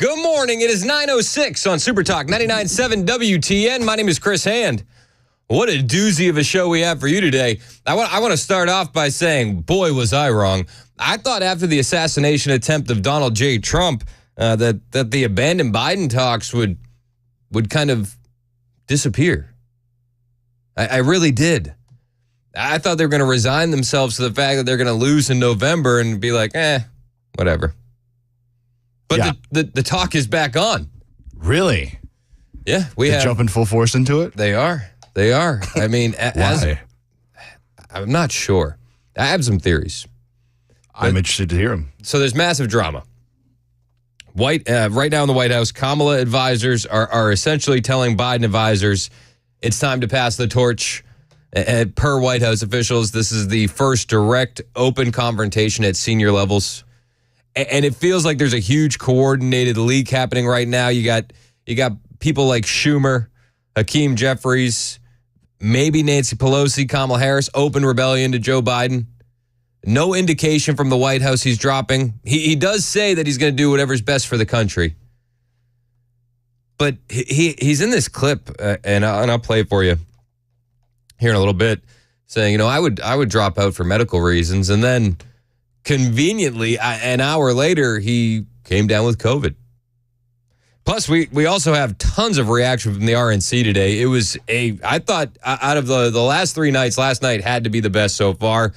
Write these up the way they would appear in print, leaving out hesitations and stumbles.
Good morning. It is 9:06 on Super Talk 99.7 WTN. My name is Chris Hand. What a doozy of a show we have for you today. I want to start off by saying, boy, was I wrong. I thought after the assassination attempt of Donald J. Trump that the abandoned Biden talks would kind of disappear. I really did. I thought they were going to resign themselves to the fact that they're going to lose in November and be like, whatever. But yeah. the talk is back on. Really? Yeah. They're jumping full force into it? They are. I mean, why? I'm not sure. I have some theories. I'm interested to hear them. So there's massive drama. Right now in the White House, Kamala advisors are essentially telling Biden advisors it's time to pass the torch. Per White House officials, this is the first direct, open confrontation at senior levels. And it feels like there's a huge coordinated leak happening right now. You got people like Schumer, Hakeem Jeffries, maybe Nancy Pelosi, Kamala Harris, open rebellion to Joe Biden. No indication from the White House he's dropping. He does say that he's going to do whatever's best for the country. But he's in this clip, and I'll play it for you here in a little bit, saying, I would drop out for medical reasons, and then conveniently, an hour later, he came down with COVID. Plus, we also have tons of reaction from the RNC today. It was I thought out of the last three nights, last night had to be the best so far.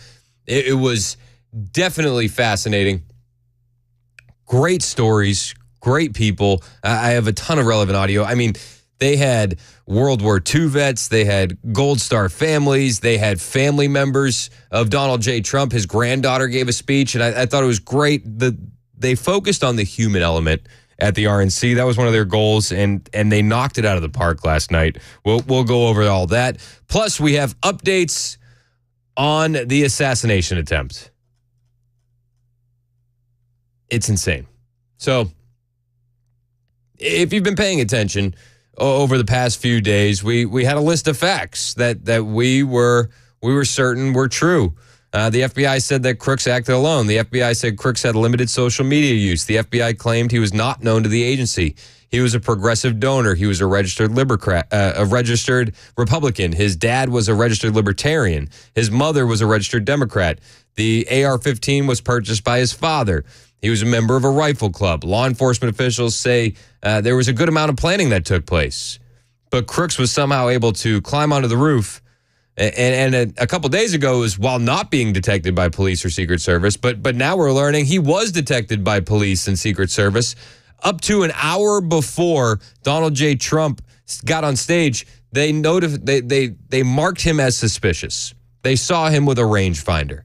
It was definitely fascinating. Great stories, great people. I have a ton of relevant audio. I mean, they had World War II vets. They had Gold Star families. They had family members of Donald J. Trump. His granddaughter gave a speech, and I thought it was great. They focused on the human element at the RNC. That was one of their goals, and they knocked it out of the park last night. We'll go over all that. Plus, we have updates on the assassination attempt. It's insane. So, if you've been paying attention over the past few days, we had a list of facts that we were certain were true. The FBI said that Crooks acted alone. The FBI said Crooks had limited social media use. The FBI claimed he was not known to the agency. He was a progressive donor. He was a registered Republican. His dad was a registered Libertarian. His mother was a registered Democrat. The AR-15 was purchased by his father. He was a member of a rifle club. Law enforcement officials say there was a good amount of planning that took place. But Crooks was somehow able to climb onto the roof. And a couple days ago, it was while not being detected by police or Secret Service. But now we're learning he was detected by police and Secret Service. Up to an hour before Donald J. Trump got on stage, they marked him as suspicious. They saw him with a rangefinder.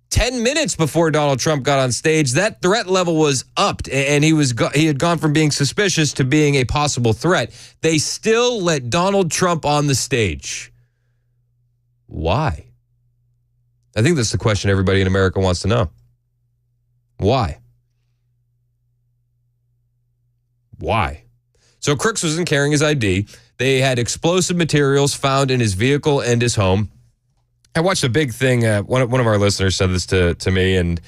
10 minutes before Donald Trump got on stage, that threat level was upped, and he had gone from being suspicious to being a possible threat. They still let Donald Trump on the stage. Why? I think that's the question everybody in America wants to know. Why? Why? So Crooks wasn't carrying his ID. They had explosive materials found in his vehicle and his home. I watched a big thing. One of our listeners said this to me, and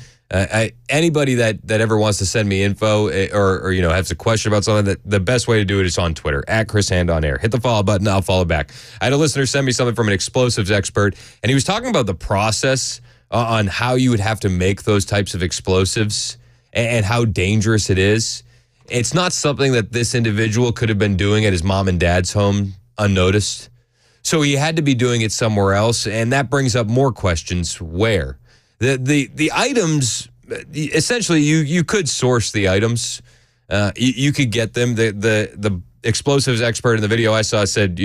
anybody that ever wants to send me info or has a question about something, the best way to do it is on Twitter at Chris Hand on Air. Hit the follow button. I'll follow back. I had a listener send me something from an explosives expert, and he was talking about the process on how you would have to make those types of explosives and how dangerous it is. It's not something that this individual could have been doing at his mom and dad's home unnoticed. So he had to be doing it somewhere else, and that brings up more questions. Where? The items, essentially, you could source the items. You could get them. The explosives expert in the video I saw said,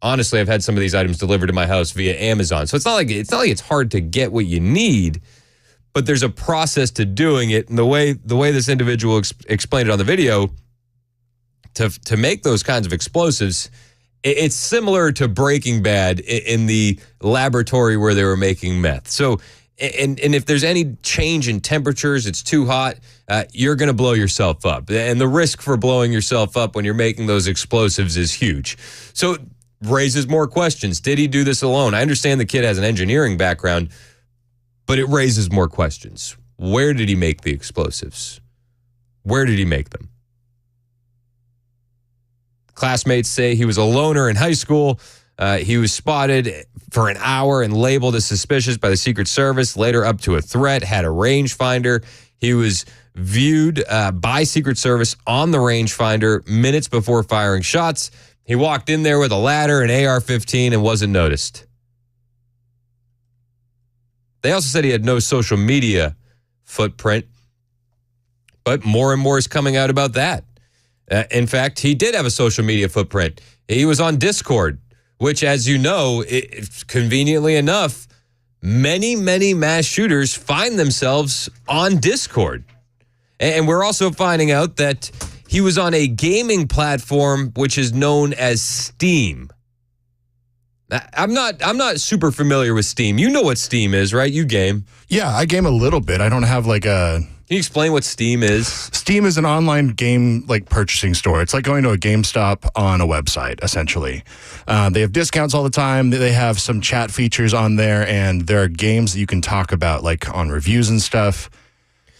honestly, I've had some of these items delivered to my house via Amazon. So it's not like it's hard to get what you need, but there's a process to doing it. And the way this individual explained it on the video, to make those kinds of explosives, it's similar to Breaking Bad in the laboratory where they were making meth. So, and if there's any change in temperatures, it's too hot, you're going to blow yourself up. And the risk for blowing yourself up when you're making those explosives is huge. So raises more questions. Did he do this alone? I understand the kid has an engineering background, but it raises more questions. Where did he make the explosives? Where did he make them? Classmates say he was a loner in high school. He was spotted for an hour and labeled as suspicious by the Secret Service, later up to a threat, had a rangefinder. He was viewed by Secret Service on the rangefinder minutes before firing shots. He walked in there with a ladder, an AR-15, and wasn't noticed. They also said he had no social media footprint, but more and more is coming out about that. In fact, he did have a social media footprint. He was on Discord, which, as you know, conveniently enough, many mass shooters find themselves on Discord. And we're also finding out that he was on a gaming platform which is known as Steam. I'm not super familiar with Steam. You know what Steam is, right? You game. Yeah, I game a little bit. I don't have like a... Can you explain what Steam is? Steam is an online game like purchasing store. It's like going to a GameStop on a website, essentially. They have discounts all the time. They have some chat features on there, and there are games that you can talk about like on reviews and stuff.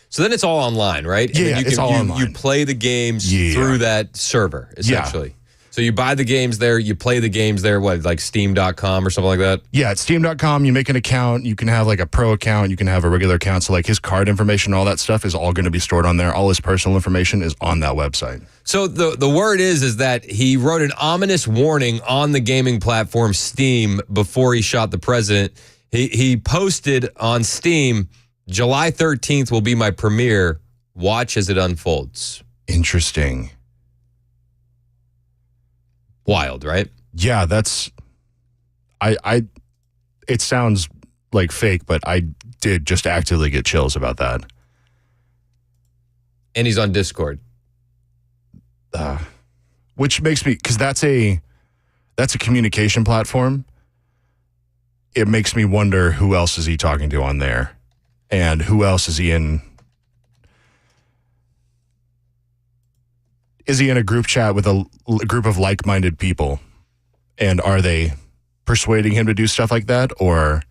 So then it's all online, right? And Yeah, it's all online. You play the games through that server, essentially. Yeah. So you buy the games there, you play the games there, like Steam.com or something like that? Yeah, it's Steam.com. You make an account. You can have like a pro account. You can have a regular account. So like his card information, all that stuff is all going to be stored on there. All his personal information is on that website. So the word is that he wrote an ominous warning on the gaming platform Steam before he shot the president. He posted on Steam, July 13th will be my premiere. Watch as it unfolds. Interesting. Wild, right? Yeah, that's... It sounds like fake, but I did just actively get chills about that. And he's on Discord. Which makes me... Because that's a communication platform. It makes me wonder who else is he talking to on there? And who else is he in? Is he in a group chat with a group of like-minded people? And are they persuading him to do stuff like that? Or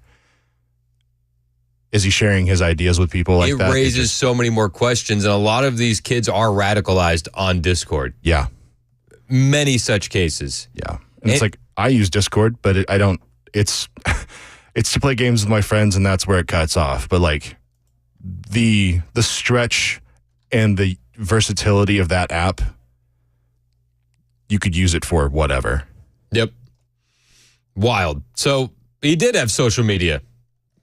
is he sharing his ideas with people like that? It raises so many more questions. And a lot of these kids are radicalized on Discord. Yeah. Many such cases. Yeah. And it's like, I use Discord, but I don't, it's to play games with my friends, and that's where it cuts off. But like the stretch and the versatility of that app, you could use it for whatever. Yep. Wild. So he did have social media.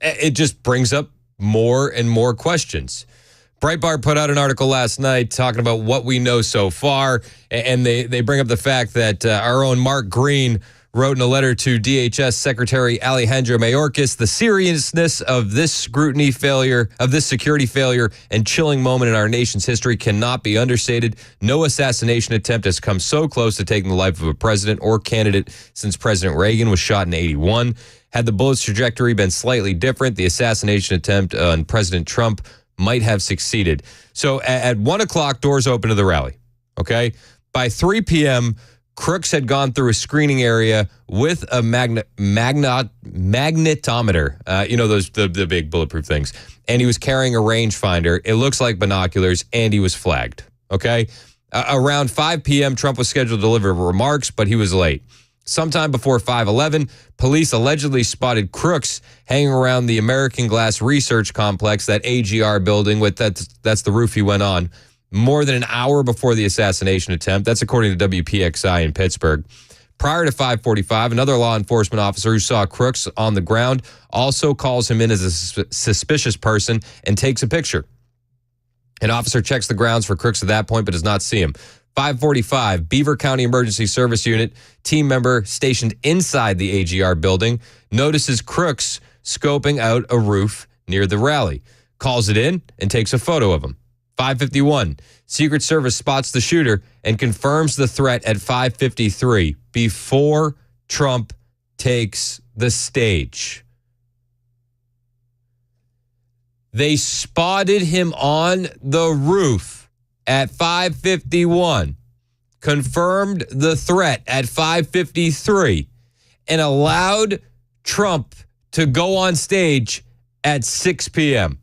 It just brings up more and more questions. Breitbart put out an article last night talking about what we know so far, and they bring up the fact that our own Mark Green wrote in a letter to DHS Secretary Alejandro Mayorkas, the seriousness of this security failure and chilling moment in our nation's history cannot be understated. No assassination attempt has come so close to taking the life of a president or candidate since President Reagan was shot in 1981. Had the bullet's trajectory been slightly different, the assassination attempt on President Trump might have succeeded. So at 1 o'clock, doors open to the rally, okay? By 3 p.m., Crooks had gone through a screening area with a magnetometer, the big bulletproof things, and he was carrying a rangefinder. It looks like binoculars, and he was flagged, okay? Around 5 p.m., Trump was scheduled to deliver remarks, but he was late. Sometime before 5:11, police allegedly spotted Crooks hanging around the American Glass Research Complex, that AGR building, that's the roof he went on, more than an hour before the assassination attempt. That's according to WPXI in Pittsburgh. Prior to 5:45, another law enforcement officer who saw Crooks on the ground also calls him in as a suspicious person and takes a picture. An officer checks the grounds for Crooks at that point but does not see him. 5:45, Beaver County Emergency Service Unit team member stationed inside the AGR building notices Crooks scoping out a roof near the rally, calls it in, and takes a photo of him. 5:51, Secret Service spots the shooter and confirms the threat at 5:53 before Trump takes the stage. They spotted him on the roof at 5:51, confirmed the threat at 5:53, and allowed Trump to go on stage at 6 p.m.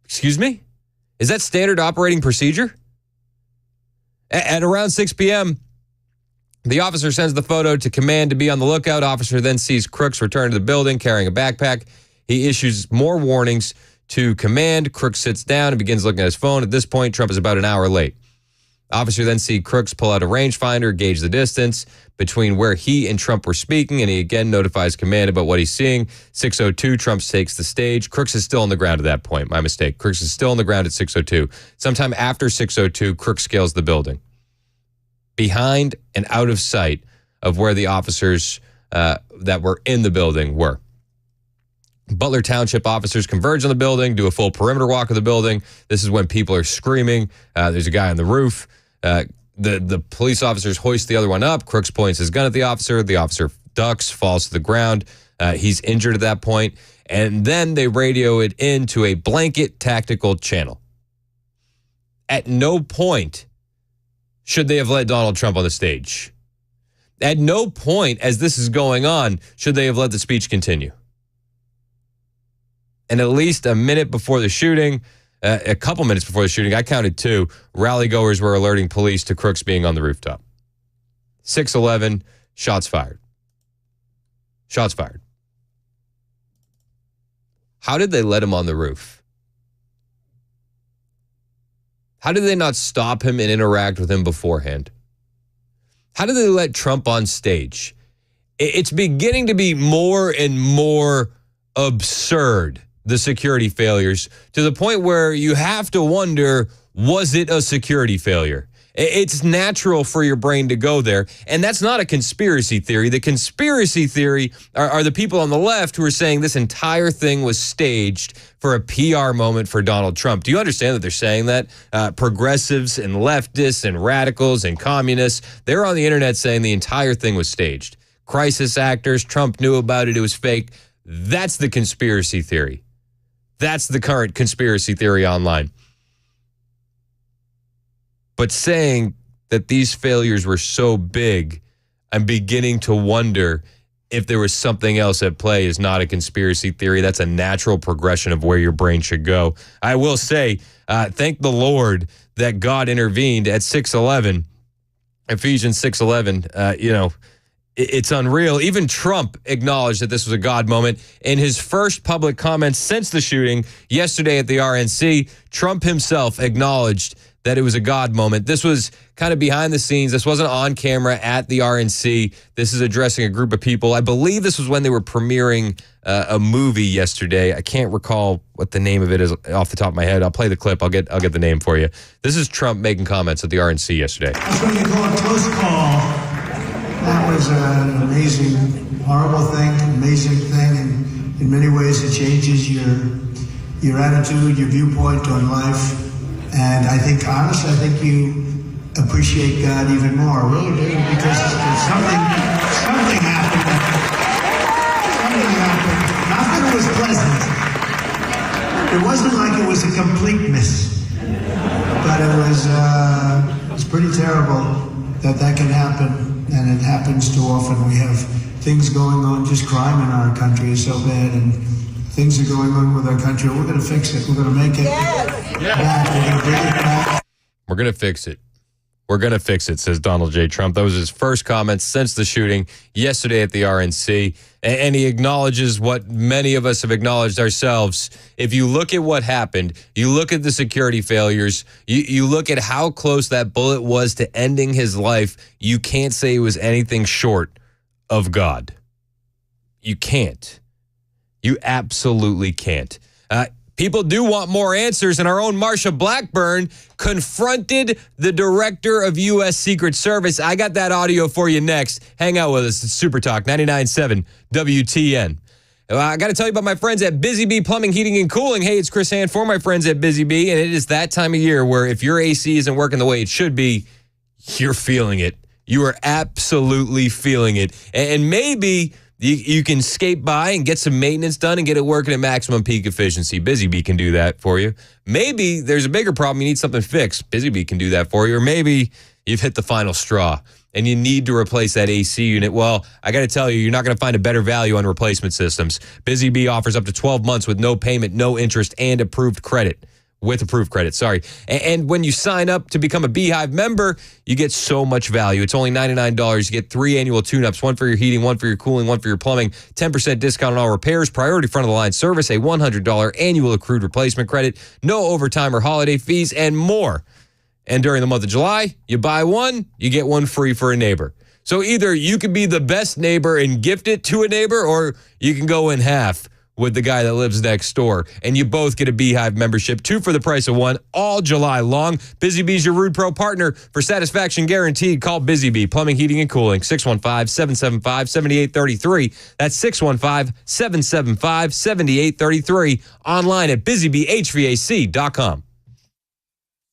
Excuse me? Is that standard operating procedure? At around 6 p.m., the officer sends the photo to command to be on the lookout. Officer then sees Crooks return to the building carrying a backpack. He issues more warnings to command. Crooks sits down and begins looking at his phone. At this point, Trump is about an hour late. Officer then sees Crooks pull out a rangefinder, gauge the distance between where he and Trump were speaking, and he again notifies command about what he's seeing. 6:02, Trump takes the stage. Crooks is still on the ground at that point. My mistake. Crooks is still on the ground at 6:02. Sometime after 6:02, Crooks scales the building, behind and out of sight of where the officers that were in the building were. Butler Township officers converge on the building, do a full perimeter walk of the building. This is when people are screaming. There's a guy on the roof. The police officers hoist the other one up. Crooks points his gun at the officer. The officer ducks, falls to the ground. He's injured at that point. And then they radio it into a blanket tactical channel. At no point should they have let Donald Trump on the stage. At no point, as this is going on, should they have let the speech continue. And at least a minute before the shooting, a couple minutes before the shooting, I counted 2, rally-goers were alerting police to Crooks being on the rooftop. 6:11, shots fired. Shots fired. How did they let him on the roof? How did they not stop him and interact with him beforehand? How did they let Trump on stage? It's beginning to be more and more absurd, the security failures, to the point where you have to wonder, was it a security failure? It's natural for your brain to go there. And that's not a conspiracy theory. The conspiracy theory are the people on the left who are saying this entire thing was staged for a PR moment for Donald Trump. Do you understand that they're saying that? Progressives and leftists and radicals and communists, they're on the internet saying the entire thing was staged. Crisis actors, Trump knew about it, it was fake. That's the conspiracy theory. That's the current conspiracy theory online. But saying that these failures were so big, I'm beginning to wonder if there was something else at play is not a conspiracy theory. That's a natural progression of where your brain should go. I will say, thank the Lord that God intervened at 6:11, Ephesians 6:11. It's unreal. Even Trump acknowledged that this was a God moment. In his first public comments since the shooting yesterday at the RNC, Trump himself acknowledged that it was a God moment. This was kind of behind the scenes. This wasn't on camera at the RNC. This is addressing a group of people. I believe this was when they were premiering a movie yesterday. I can't recall what the name of it is off the top of my head. I'll play the clip. I'll get the name for you. This is Trump making comments at the RNC yesterday. That's what you call a close call. That was an amazing, horrible thing, amazing thing, and in many ways it changes your attitude, your viewpoint on life. And I think, honestly, you appreciate God even more, really do, because something happened. Something happened. Not that it was pleasant. It wasn't like it was a complete miss. But it was pretty terrible that can happen. And it happens too often. We have things going on, just crime in our country is so bad, and things are going on with our country. We're going to fix it. We're going to make it back. We're going to bring it back. We're going to fix it. We're going to fix it, says Donald J. Trump. That was his first comments since the shooting yesterday at the RNC. And he acknowledges what many of us have acknowledged ourselves. If you look at what happened, you look at the security failures, you look at how close that bullet was to ending his life, you can't say it was anything short of God. You can't. You absolutely can't. People do want more answers, and our own Marsha Blackburn confronted the director of U.S. Secret Service. I got that audio for you next. Hang out with us. It's Super Talk 99.7 WTN. I got to tell you about my friends at Busy Bee Plumbing, Heating, and Cooling. Hey, it's Chris Hand for my friends at Busy Bee, and it is that time of year where if your AC isn't working the way it should be, you're feeling it. You are absolutely feeling it. And maybe you can skate by and get some maintenance done and get it working at maximum peak efficiency. Busy Bee can do that for you. Maybe there's a bigger problem. You need something fixed. Busy Bee can do that for you. Or maybe you've hit the final straw and you need to replace that AC unit. Well, I got to tell you, you're not going to find a better value on replacement systems. Busy Bee offers up to 12 months with no payment, no interest, and approved credit. with approved credit, sorry. And when you sign up to become a Beehive member, you get so much value. It's only $99. You get 3 annual tune-ups, one for your heating, one for your cooling, one for your plumbing, 10% discount on all repairs, priority front-of-the-line service, a $100 annual accrued replacement credit, no overtime or holiday fees, and more. And during the month of July, you buy one, you get one free for a neighbor. So either you can be the best neighbor and gift it to a neighbor, or you can go in half with the guy that lives next door. And you both get a Beehive membership, 2 for the price of 1, all July long. Busy Bee's your Rude Pro partner for satisfaction guaranteed. Call Busy Bee, Plumbing, Heating, and Cooling, 615-775-7833. That's 615-775-7833. Online at busybeehvac.com.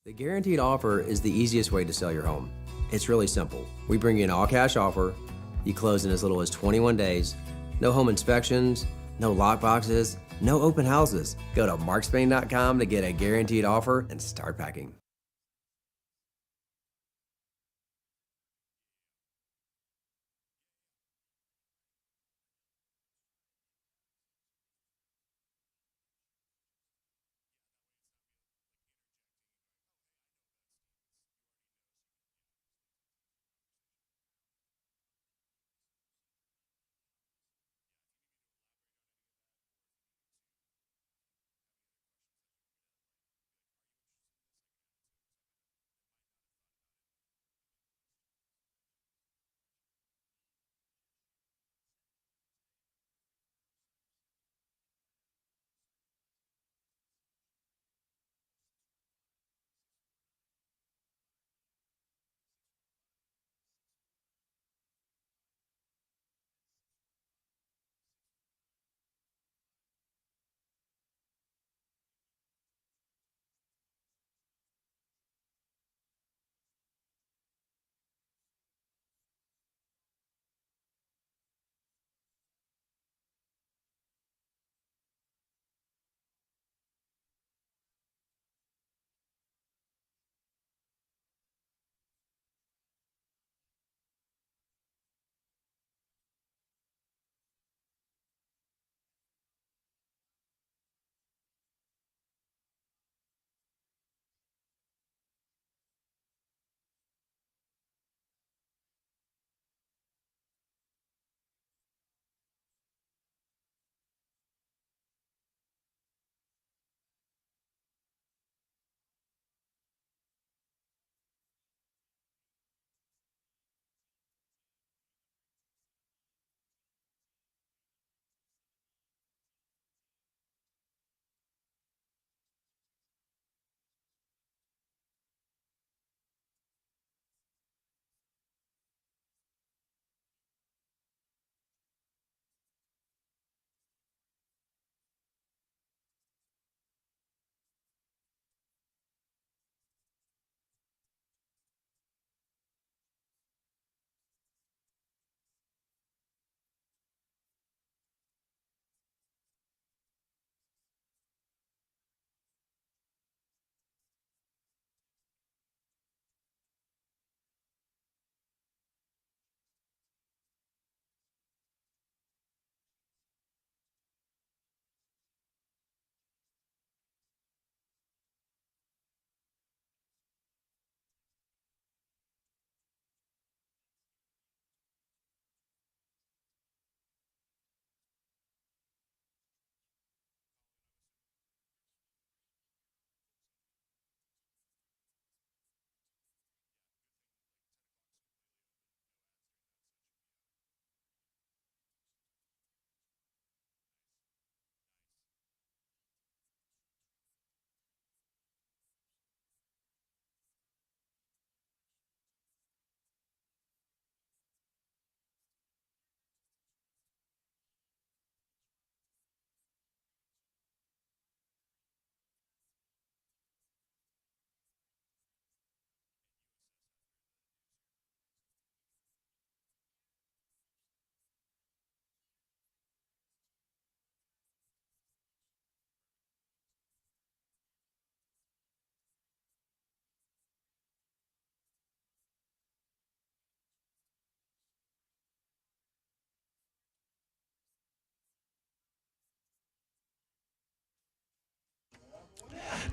The guaranteed offer is the easiest way to sell your home. It's really simple. We bring you an all-cash offer. You close in as little as 21 days. No home inspections, no lockboxes, no open houses. Go to markspain.com to get a guaranteed offer and start packing.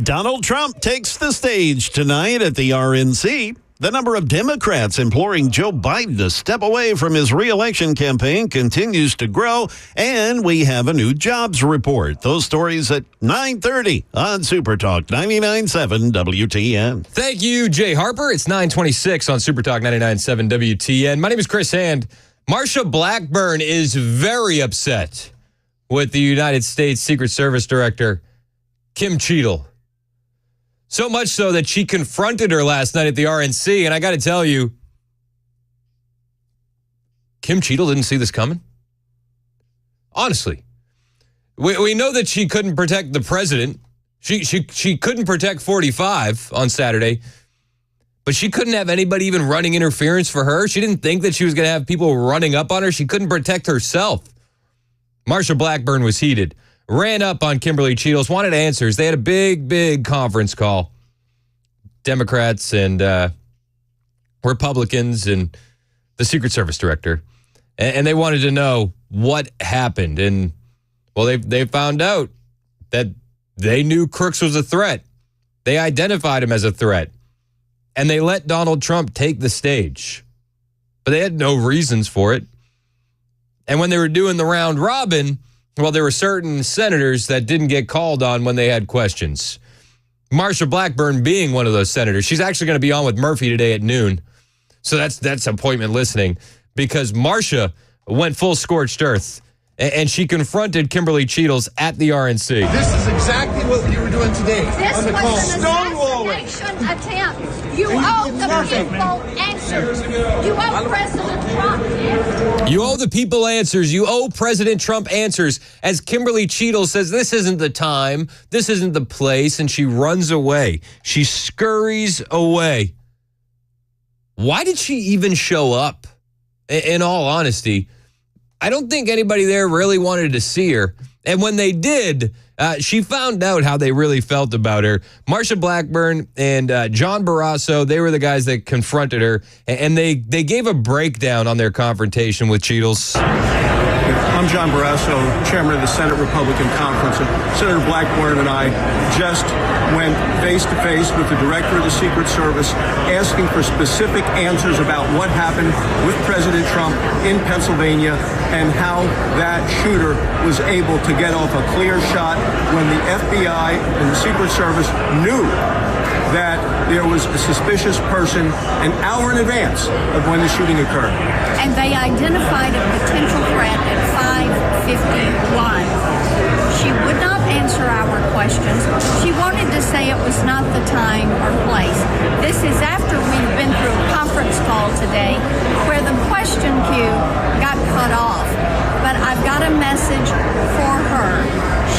Donald Trump takes the stage tonight at the RNC. The number of Democrats imploring Joe Biden to step away from his re-election campaign continues to grow, and we have a new jobs report. Those stories at 9:30 on Super Talk 99.7 WTN. Thank you, Jay Harper. It's 9:26 on Super Talk 99.7 WTN. My name is Chris Hand. Marsha Blackburn is very upset with the United States Secret Service Director, Kim Cheadle. So much so that she confronted her last night at the RNC, and I got to tell you, Kim Cheadle didn't see this coming. Honestly. We know that she couldn't protect the president. She couldn't protect 45 on Saturday, but she couldn't have anybody even running interference for her. She didn't think that she was going to have people running up on her. She couldn't protect herself. Marsha Blackburn was heated. Ran up on Kimberly Cheadle's, wanted answers. They had a big conference call. Democrats and Republicans and the Secret Service Director. And they wanted to know what happened. And, well, they found out that they knew Crooks was a threat. They identified him as a threat. And they let Donald Trump take the stage. But they had no reasons for it. And when they were doing the round robin, well, there were certain senators that didn't get called on when they had questions. Marsha Blackburn being one of those senators. She's actually going to be on with Murphy today at noon. So that's appointment listening, because Marsha went full scorched earth and she confronted Kimberly Cheadle's at the RNC. This is exactly what you were doing today. This on the call. was an assassination attempt. You owe the people answers. You owe President Trump answers. You owe the people answers. You owe President Trump answers. As Kimberly Cheadle says, this isn't the time. This isn't the place. And she runs away. She scurries away. Why did she even show up? In all honesty, I don't think anybody there really wanted to see her. And when they did, she found out how they really felt about her. Marsha Blackburn and John Barrasso, they were the guys that confronted her, and they gave a breakdown on their confrontation with Cheadle's. I'm John Barrasso, chairman of the Senate Republican Conference, and Senator Blackburn and I just went face-to-face with the director of the Secret Service asking for specific answers about what happened with President Trump in Pennsylvania and how that shooter was able to get off a clear shot when the FBI and the Secret Service knew that there was a suspicious person an hour in advance of when the shooting occurred. And they identified a potential threat at 5:51. She would not answer our questions. She wanted to say it was not the time or place. This is after we've been through a conference call today where the question queue got cut off. But I've got a message for her.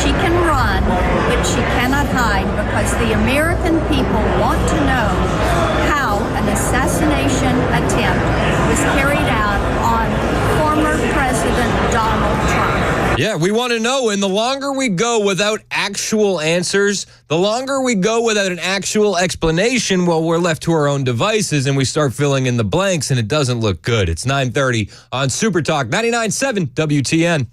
She can run, but she cannot hide, because the American people want to know how an assassination attempt was carried out on former President Donald Trump. Yeah, we want to know. And the longer we go without actual answers, the longer we go without an actual explanation, well, we're left to our own devices and we start filling in the blanks, and it doesn't look good. It's 9:30 on Super Talk 99.7 WTN.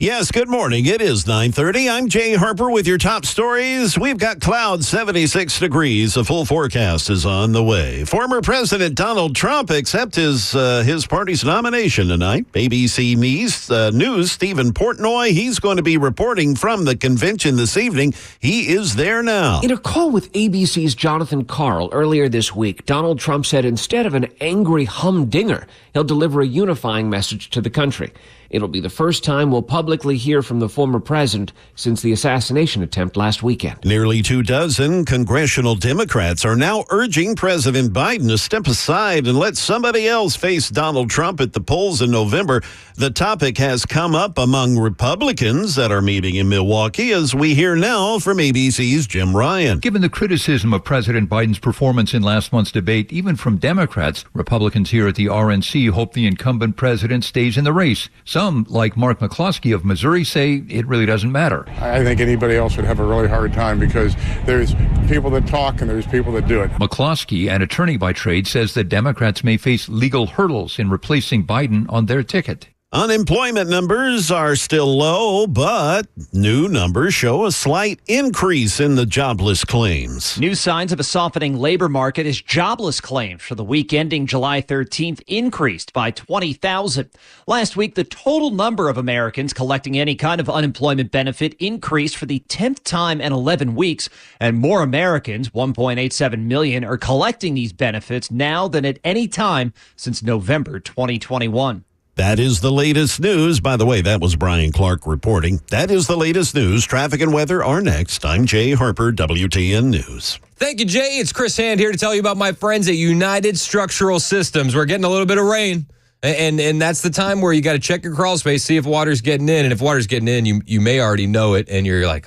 Yes, good morning. It is 9:30. I'm Jay Harper with your top stories. We've got clouds, 76 degrees. A full forecast is on the way. Former President Donald Trump accepts his party's nomination tonight. ABC News, Stephen Portnoy, he's going to be reporting from the convention this evening. He is there now. In a call with ABC's Jonathan Karl earlier this week, Donald Trump said instead of an angry humdinger, he'll deliver a unifying message to the country. It'll be the first time we'll publicly hear from the former president since the assassination attempt last weekend. Nearly 24 congressional Democrats are now urging President Biden to step aside and let somebody else face Donald Trump at the polls in November. The topic has come up among Republicans that are meeting in Milwaukee, as we hear now from ABC's Jim Ryan. Given the criticism of President Biden's performance in last month's debate, even from Democrats, Republicans here at the RNC hope the incumbent president stays in the race. Some, like Mark McCloskey of Missouri, say it really doesn't matter. I think anybody else would have a really hard time because there's people that talk and there's people that do it. McCloskey, an attorney by trade, says that Democrats may face legal hurdles in replacing Biden on their ticket. Unemployment numbers are still low, but new numbers show a slight increase in the jobless claims. New signs of a softening labor market as jobless claims for the week ending July 13th increased by 20,000. Last week, the total number of Americans collecting any kind of unemployment benefit increased for the 10th time in 11 weeks, and more Americans, 1.87 million, are collecting these benefits now than at any time since November 2021. That is the latest news. By the way, that was Brian Clark reporting. That is the latest news. Traffic and weather are next. I'm Jay Harper, WTN News. Thank you, Jay. It's Chris Hand here to tell you about my friends at United Structural Systems. We're getting a little bit of rain, and that's the time where you got to check your crawl space, see if water's getting in. And if water's getting in, you may already know it, and you're like,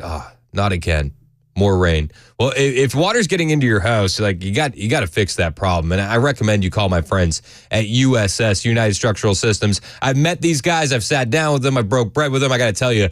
not again. More rain. Well, if water's getting into your house, like you got to fix that problem. And I recommend you call my friends at USS, United Structural Systems. I've met these guys. I've sat down with them. I broke bread with them. I got to tell you,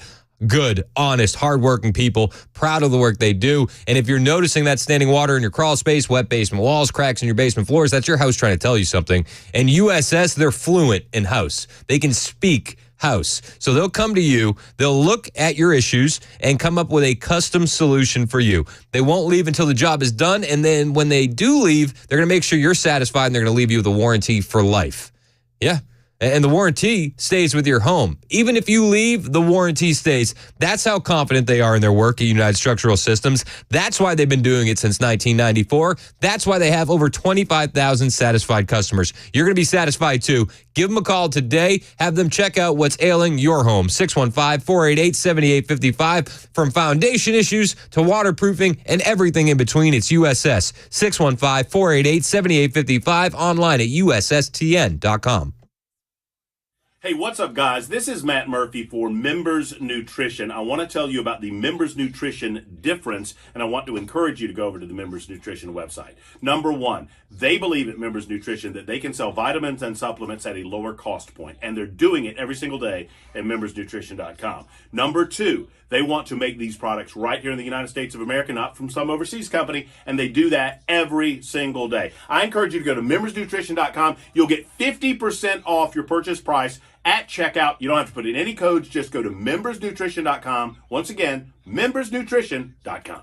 good, honest, hardworking people, proud of the work they do. And if you're noticing that standing water in your crawl space, wet basement walls, cracks in your basement floors, that's your house trying to tell you something. And USS, they're fluent in house. They can speak house. So they'll come to you, they'll look at your issues and come up with a custom solution for you. They won't leave until the job is done, and then when they do leave, they're going to make sure you're satisfied, and they're going to leave you with a warranty for life. Yeah. And the warranty stays with your home. Even if you leave, the warranty stays. That's how confident they are in their work at United Structural Systems. That's why they've been doing it since 1994. That's why they have over 25,000 satisfied customers. You're going to be satisfied too. Give them a call today. Have them check out what's ailing your home. 615-488-7855. From foundation issues to waterproofing and everything in between, it's USS. 615-488-7855. Online at USSTN.com. Hey, what's up, guys? This is Matt Murphy for Members Nutrition. I want to tell you about the Members Nutrition difference, and I want to encourage you to go over to the Members Nutrition website. Number one, they believe at Members Nutrition that they can sell vitamins and supplements at a lower cost point, and they're doing it every single day at membersnutrition.com. Number two, they want to make these products right here in the United States of America, not from some overseas company, and they do that every single day. I encourage you to go to membersnutrition.com. You'll get 50% off your purchase price at checkout. You don't have to put in any codes. Just go to membersnutrition.com. Once again, membersnutrition.com.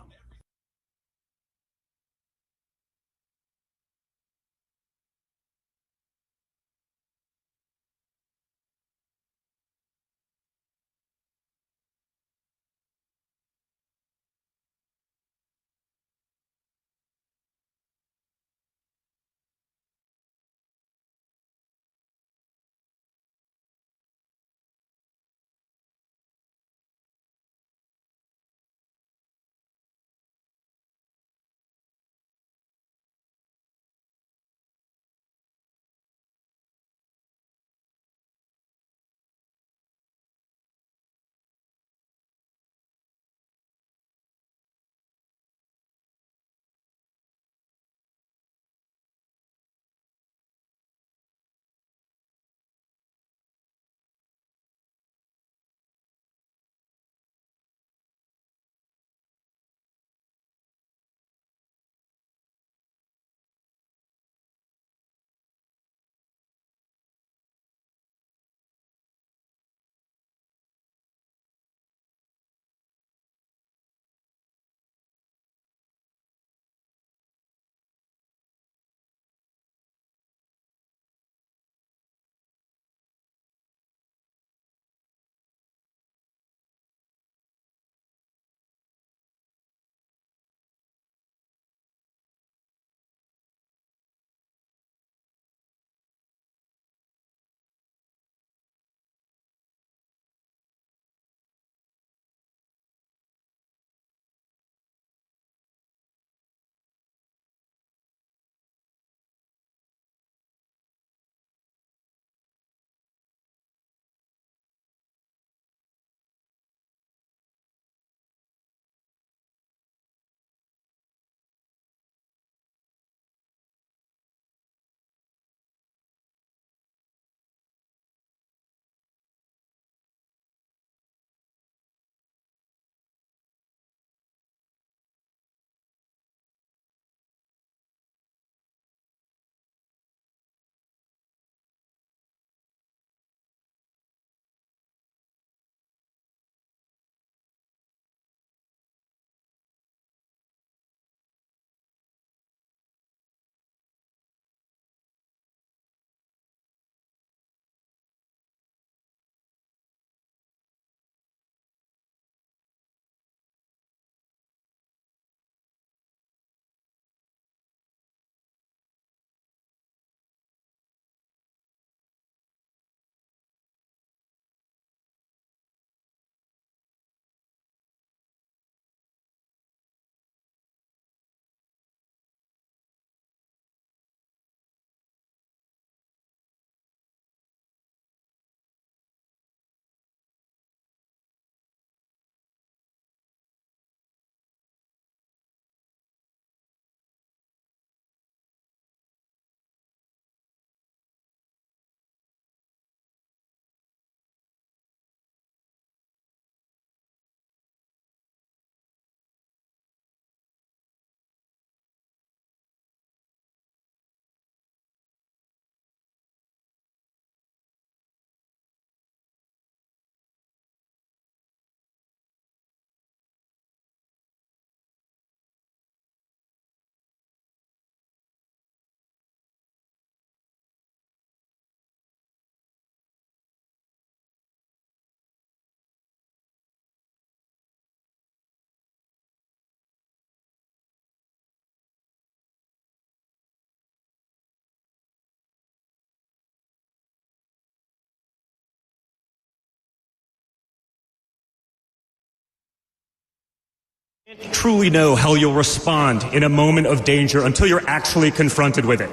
Truly know how you'll respond in a moment of danger until you're actually confronted with it.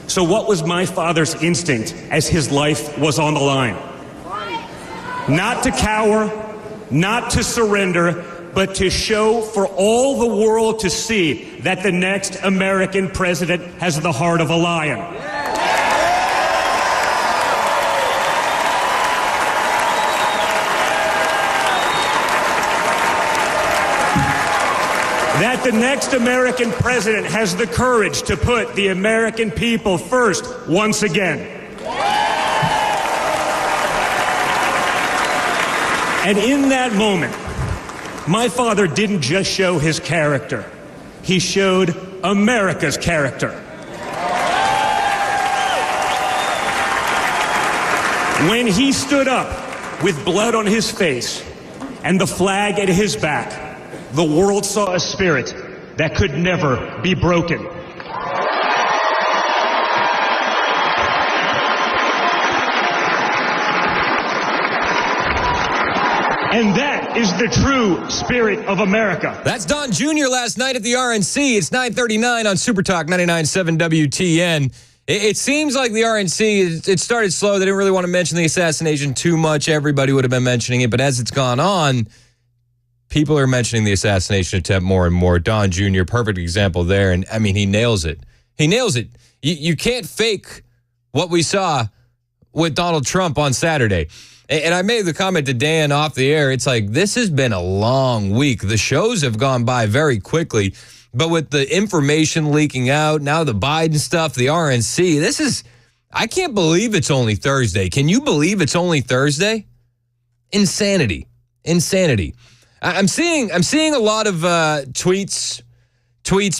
So what was my father's instinct as his life was on the line? Not to cower, not to surrender, but to show for all the world to see that the next American president has the heart of a lion. That the next American president has the courage to put the American people first once again. And in that moment, my father didn't just show his character. He showed America's character. When he stood up with blood on his face and the flag at his back, the world saw a spirit that could never be broken. And that is the true spirit of America. That's Don Jr. last night at the RNC. It's 9:39 on Super Talk 99.7 WTN. It seems like the RNC, it started slow. They didn't really want to mention the assassination too much. Everybody would have been mentioning it. But as it's gone on, people are mentioning the assassination attempt more and more. Don Jr., perfect example there. And, I mean, he nails it. He nails it. You can't fake what we saw with Donald Trump on Saturday. And I made the comment to Dan off the air. It's like, this has been a long week. The shows have gone by very quickly. But with the information leaking out, now the Biden stuff, the RNC, I can't believe it's only Thursday. Can you believe it's only Thursday? Insanity. I'm seeing a lot of tweets,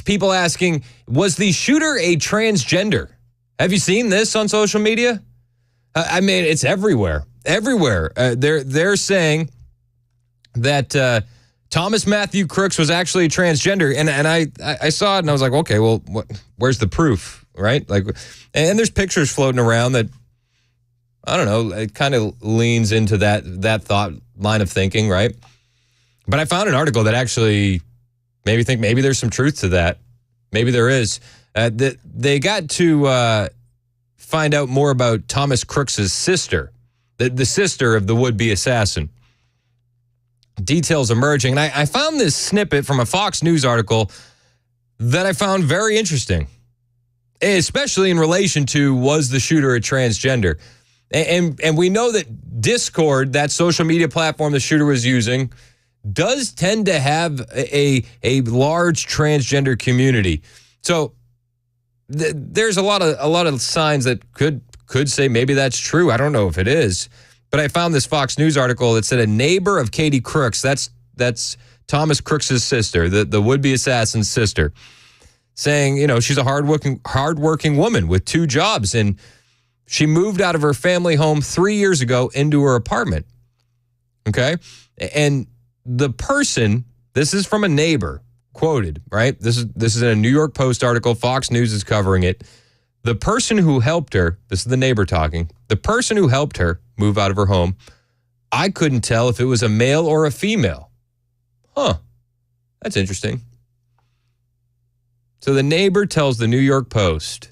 people asking, was the shooter a transgender? Have you seen this on social media? I mean, it's everywhere. They're saying that Thomas Matthew Crooks was actually a transgender, and I saw it and I was like, okay, well, where's the proof, right? Like, and there's pictures floating around that, I don't know, it kind of leans into that thought line of thinking, right? But I found an article that actually made me think maybe there's some truth to that. Maybe there is. They got to find out more about Thomas Crooks' sister, the sister of the would-be assassin. Details emerging. And I found this snippet from a Fox News article that I found very interesting, especially in relation to, was the shooter a transgender? And we know that Discord, that social media platform the shooter was using, does tend to have a large transgender community. So there's a lot of signs that could say maybe that's true. I don't know if it is. But I found this Fox News article that said a neighbor of Katie Crooks, that's Thomas Crooks' sister, the would-be assassin's sister, saying, she's a hardworking woman with 2 jobs, and she moved out of her family home 3 years ago into her apartment. Okay? And the person, this is from a neighbor, quoted, right? This is in a New York Post article. Fox News is covering it. The person who helped her, this is the neighbor talking, the person who helped her move out of her home, I couldn't tell if it was a male or a female. Huh. That's interesting. So the neighbor tells the New York Post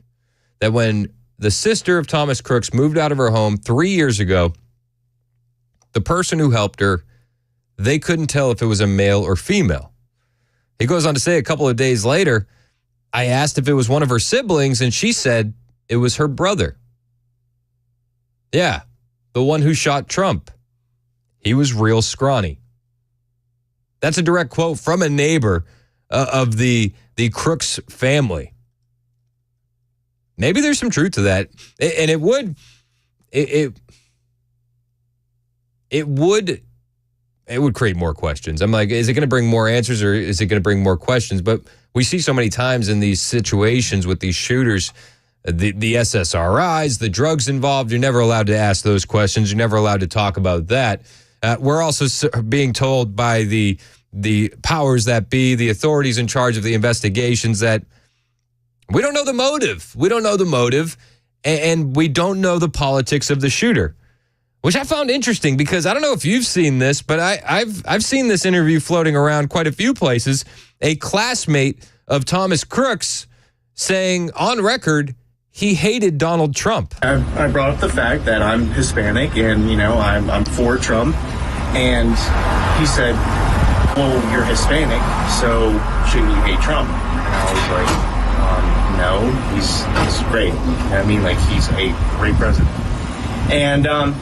that when the sister of Thomas Crooks moved out of her home 3 years ago, the person who helped her, they couldn't tell if it was a male or female. He goes on to say a couple of days later, I asked if it was one of her siblings, and she said it was her brother. Yeah, the one who shot Trump. He was real scrawny. That's a direct quote from a neighbor of the Crooks family. Maybe there's some truth to that. And it would create more questions. I'm like, is it going to bring more answers or is it going to bring more questions? But we see so many times in these situations with these shooters, the SSRIs, the drugs involved, you're never allowed to ask those questions. You're never allowed to talk about that. We're also being told by the powers that be, the authorities in charge of the investigations, that we don't know the motive. We don't know the motive, and we don't know the politics of the shooter. which I found interesting because I don't know if you've seen this, but I've seen this interview floating around quite a few places. A classmate of Thomas Crooks saying on record he hated Donald Trump. I brought up the fact that I'm Hispanic and, I'm for Trump. And he said, well, you're Hispanic, so shouldn't you hate Trump? And I was like, no, he's great. I mean, he's a great president. And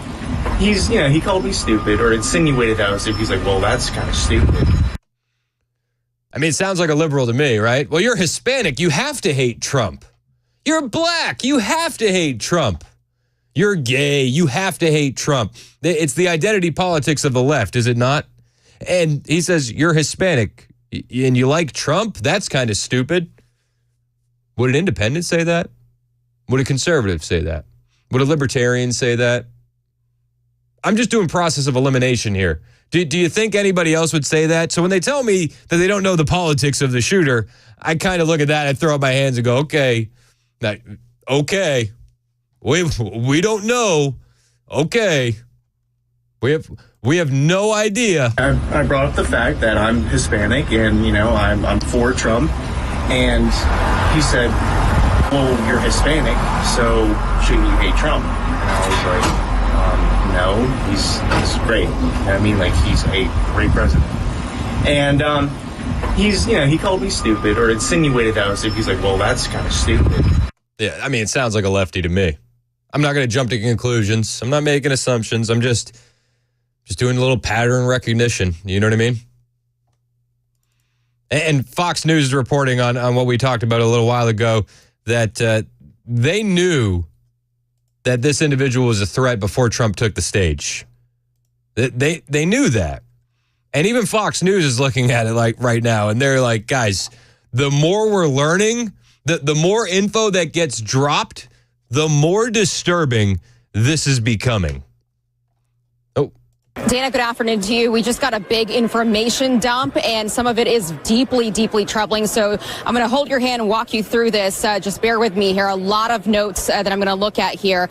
he called me stupid or insinuated that I was stupid. He's like, well, that's kind of stupid. I mean, it sounds like a liberal to me, right? Well, you're Hispanic. You have to hate Trump. You're black. You have to hate Trump. You're gay. You have to hate Trump. It's the identity politics of the left, is it not? And he says, you're Hispanic and you like Trump? That's kind of stupid. Would an independent say that? Would a conservative say that? Would a libertarian say that? I'm just doing process of elimination here. Do you think anybody else would say that? So when they tell me that they don't know the politics of the shooter, I kind of look at that and throw up my hands and go, okay, we don't know. Okay, we have no idea. I brought up the fact that I'm Hispanic and I'm for Trump, and he said, well, you're Hispanic, so shouldn't you hate Trump? And I was like, no, he's great. I mean, he's a great president. And he called me stupid or insinuated that I was stupid. He's like, well, that's kind of stupid. Yeah, I mean, it sounds like a lefty to me. I'm not going to jump to conclusions. I'm not making assumptions. I'm just doing a little pattern recognition. You know what I mean? And Fox News is reporting on what we talked about a little while ago, that they knew that this individual was a threat before Trump took the stage. They knew that. And even Fox News is looking at it right now, and they're like, guys, the more we're learning, the more info that gets dropped, the more disturbing this is becoming. Dana, good afternoon to you. We just got a big information dump, and some of it is deeply, deeply troubling. So I'm going to hold your hand and walk you through this. Just bear with me here. A lot of notes that I'm going to look at here.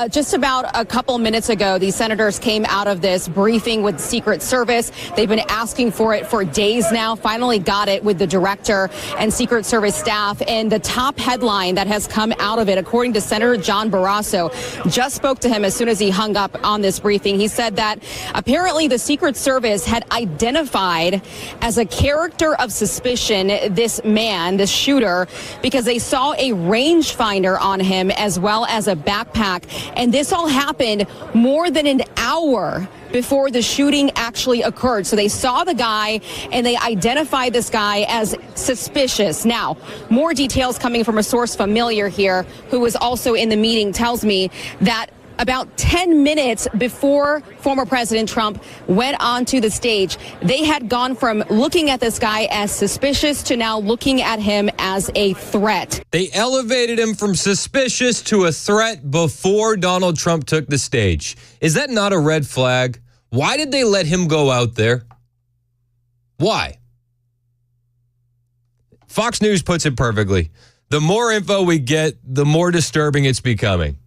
Just about a couple minutes ago, these senators came out of this briefing with the Secret Service. They've been asking for it for days now. Finally got it with the director and Secret Service staff. And the top headline that has come out of it, according to Senator John Barrasso, just spoke to him as soon as he hung up on this briefing. He said that apparently the Secret Service had identified as a character of suspicion this man, this shooter, because they saw a rangefinder on him as well as a backpack. And this all happened more than an hour before the shooting actually occurred. So they saw the guy and they identified this guy as suspicious. Now, more details coming from a source familiar here who was also in the meeting tells me that about 10 minutes before former President Trump went onto the stage, they had gone from looking at this guy as suspicious to now looking at him as a threat. They elevated him from suspicious to a threat before Donald Trump took the stage. Is that not a red flag? Why did they let him go out there? Why? Fox News puts it perfectly. The more info we get, the more disturbing it's becoming.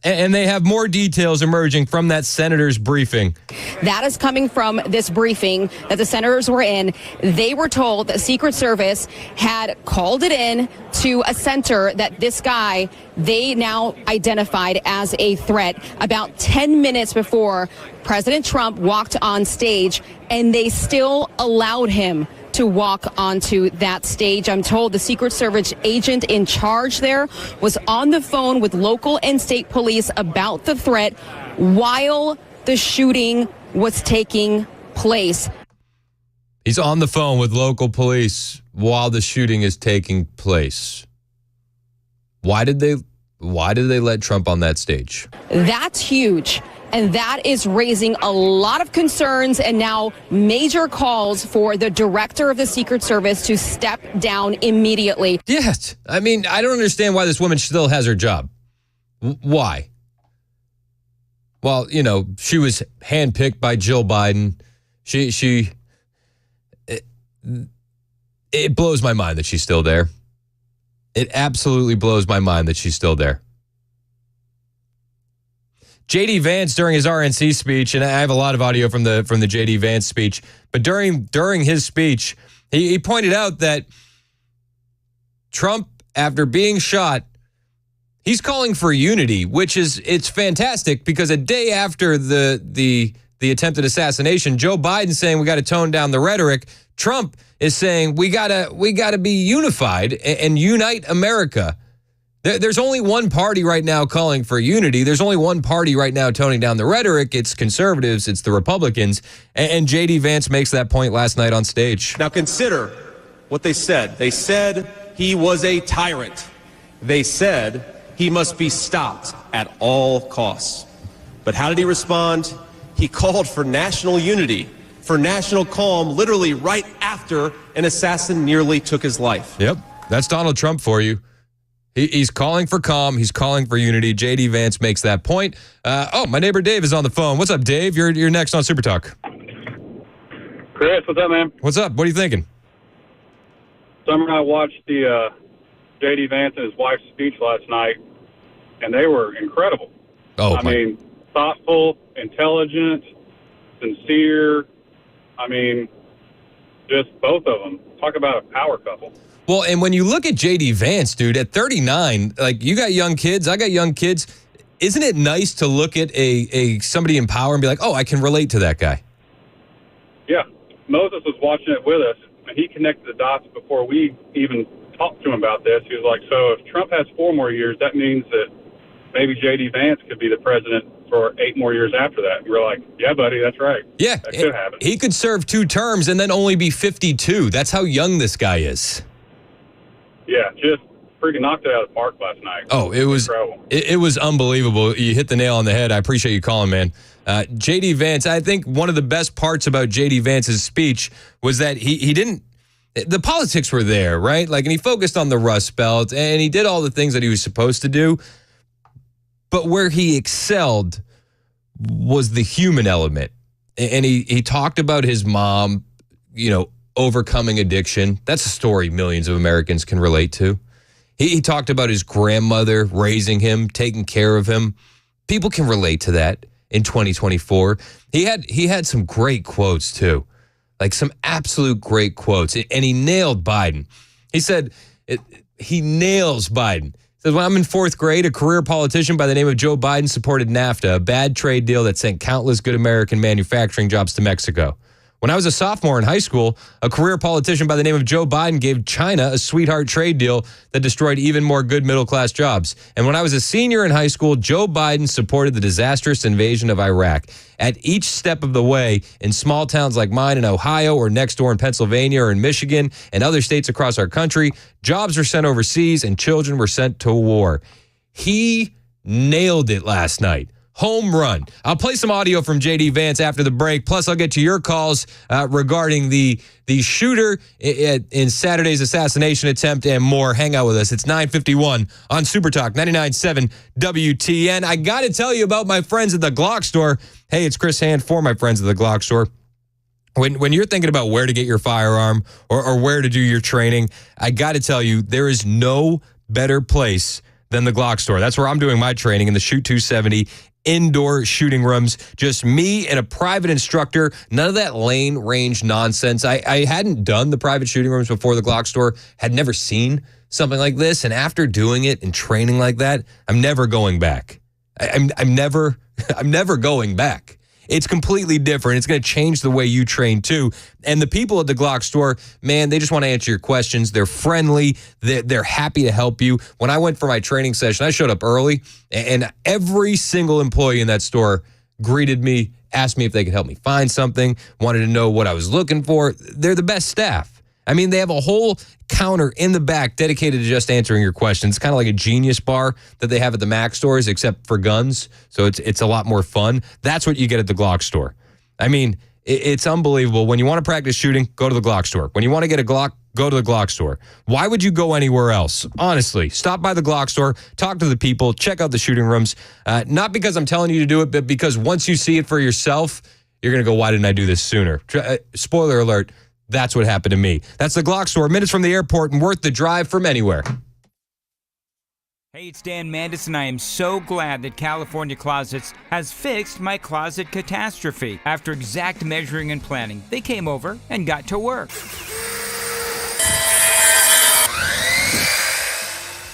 And they have more details emerging from that senator's briefing. That is coming from this briefing that the senators were in. They were told that Secret Service had called it in to a center that this guy, they now identified as a threat about 10 minutes before President Trump walked on stage, and they still allowed him to walk onto that stage. I'm told the Secret Service agent in charge there was on the phone with local and state police about the threat while the shooting was taking place. He's on the phone with local police while the shooting is taking place. Why did they let Trump on that stage? That's huge. And that is raising a lot of concerns and now major calls for the director of the Secret Service to step down immediately. Yes. I mean, I don't understand why this woman still has her job. Why? Well, she was handpicked by Jill Biden. It blows my mind that she's still there. It absolutely blows my mind that she's still there. J.D. Vance during his RNC speech, and I have a lot of audio from the J.D. Vance speech, but during his speech, he pointed out that Trump, after being shot, he's calling for unity, which it's fantastic because a day after the attempted assassination, Joe Biden's saying we got to tone down the rhetoric. Trump is saying we gotta be unified and unite America. There's only one party right now calling for unity. There's only one party right now toning down the rhetoric. It's conservatives. It's the Republicans. And J.D. Vance makes that point last night on stage. Now consider what they said. They said he was a tyrant. They said he must be stopped at all costs. But how did he respond? He called for national unity, for national calm, literally right after an assassin nearly took his life. Yep, that's Donald Trump for you. He's calling for calm. He's calling for unity. J.D. Vance makes that point. My neighbor Dave is on the phone. What's up, Dave? You're next on Super Talk. Chris, what's up, man? What's up? What are you thinking? Summer and I watched the J.D. Vance and his wife's speech last night, and they were incredible. I mean, thoughtful, intelligent, sincere. I mean, just both of them. Talk about a power couple. Well, and when you look at J.D. Vance, dude, at 39, like you got young kids, I got young kids. Isn't it nice to look at a somebody in power and be like, oh, I can relate to that guy? Yeah. Moses was watching it with us, and he connected the dots before we even talked to him about this. He was like, so if Trump has 4 more years, that means that maybe J.D. Vance could be the president for 8 more years after that. And we're like, yeah, buddy, that's right. Yeah. That could happen. He could serve 2 terms and then only be 52. That's how young this guy is. Yeah, just freaking knocked it out of the park last night. Oh, it was unbelievable. You hit the nail on the head. I appreciate you calling, man. J.D. Vance, I think one of the best parts about J.D. Vance's speech was that he didn't, the politics were there, right? Like, and he focused on the Rust Belt, and he did all the things that he was supposed to do. But where he excelled was the human element. And he talked about his mom, overcoming addiction. That's a story millions of Americans can relate to. He talked about his grandmother raising him, taking care of him. People can relate to that in 2024. He had some great quotes too, like some absolute great quotes. And he nailed Biden. He said, he nails Biden. He says, when I'm in 4th grade, a career politician by the name of Joe Biden supported NAFTA, a bad trade deal that sent countless good American manufacturing jobs to Mexico. When I was a sophomore in high school, a career politician by the name of Joe Biden gave China a sweetheart trade deal that destroyed even more good middle-class jobs. And when I was a senior in high school, Joe Biden supported the disastrous invasion of Iraq. At each step of the way, in small towns like mine in Ohio or next door in Pennsylvania or in Michigan and other states across our country, jobs were sent overseas and children were sent to war. He nailed it last night. Home run. I'll play some audio from J.D. Vance after the break. Plus, I'll get to your calls regarding the shooter in Saturday's assassination attempt and more. Hang out with us. It's 9:51 on Super Talk 99.7 WTN. I got to tell you about my friends at the Glock store. Hey, it's Chris Hand for my friends at the Glock store. When you're thinking about where to get your firearm or where to do your training, I got to tell you, there is no better place than the Glock store. That's where I'm doing my training in the Shoot 270 indoor shooting rooms, just me and a private instructor, none of that lane range nonsense. I hadn't done the private shooting rooms before the Glock store, had never seen something like this, and after doing it and training like that, I'm never going back. I'm never going back. It's completely different. It's going to change the way you train too. And the people at the Glock store, man, they just want to answer your questions. They're friendly. They're happy to help you. When I went for my training session, I showed up early, and every single employee in that store greeted me, asked me if they could help me find something, wanted to know what I was looking for. They're the best staff. I mean, they have a whole counter in the back dedicated to just answering your questions. It's kind of like a Genius bar that they have at the Mac stores, except for guns. So it's a lot more fun. That's what you get at the Glock store. I mean, it's unbelievable. When you want to practice shooting, go to the Glock store. When you want to get a Glock, go to the Glock store. Why would you go anywhere else? Honestly, stop by the Glock store, talk to the people, check out the shooting rooms. Not because I'm telling you to do it, but because once you see it for yourself, you're going to go, why didn't I do this sooner? Spoiler alert. That's what happened to me. That's the Glock store, minutes from the airport and worth the drive from anywhere. Hey, it's Dan Mandis, and I am so glad that California Closets has fixed my closet catastrophe. After exact measuring and planning, they came over and got to work.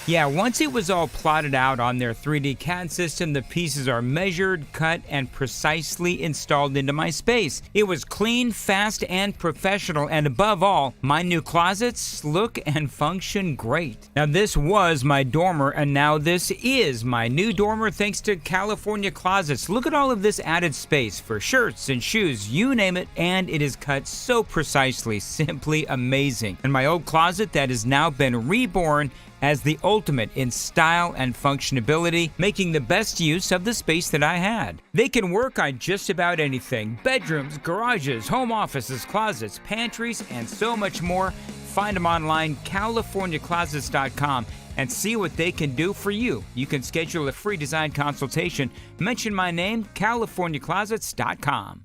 Yeah, once it was all plotted out on their 3D CAD system, the pieces are measured, cut, and precisely installed into my space. It was clean, fast, and professional, and above all, my new closets look and function great. Now, this was my dormer, and now this is my new dormer thanks to California Closets. Look at all of this added space for shirts and shoes, you name it, and it is cut so precisely, simply amazing. And my old closet that has now been reborn as the ultimate in style and functionability, making the best use of the space that I had. They can work on just about anything: bedrooms, garages, home offices, closets, pantries, and so much more. Find them online, CaliforniaClosets.com, and see what they can do for you. You can schedule a free design consultation. Mention my name, CaliforniaClosets.com.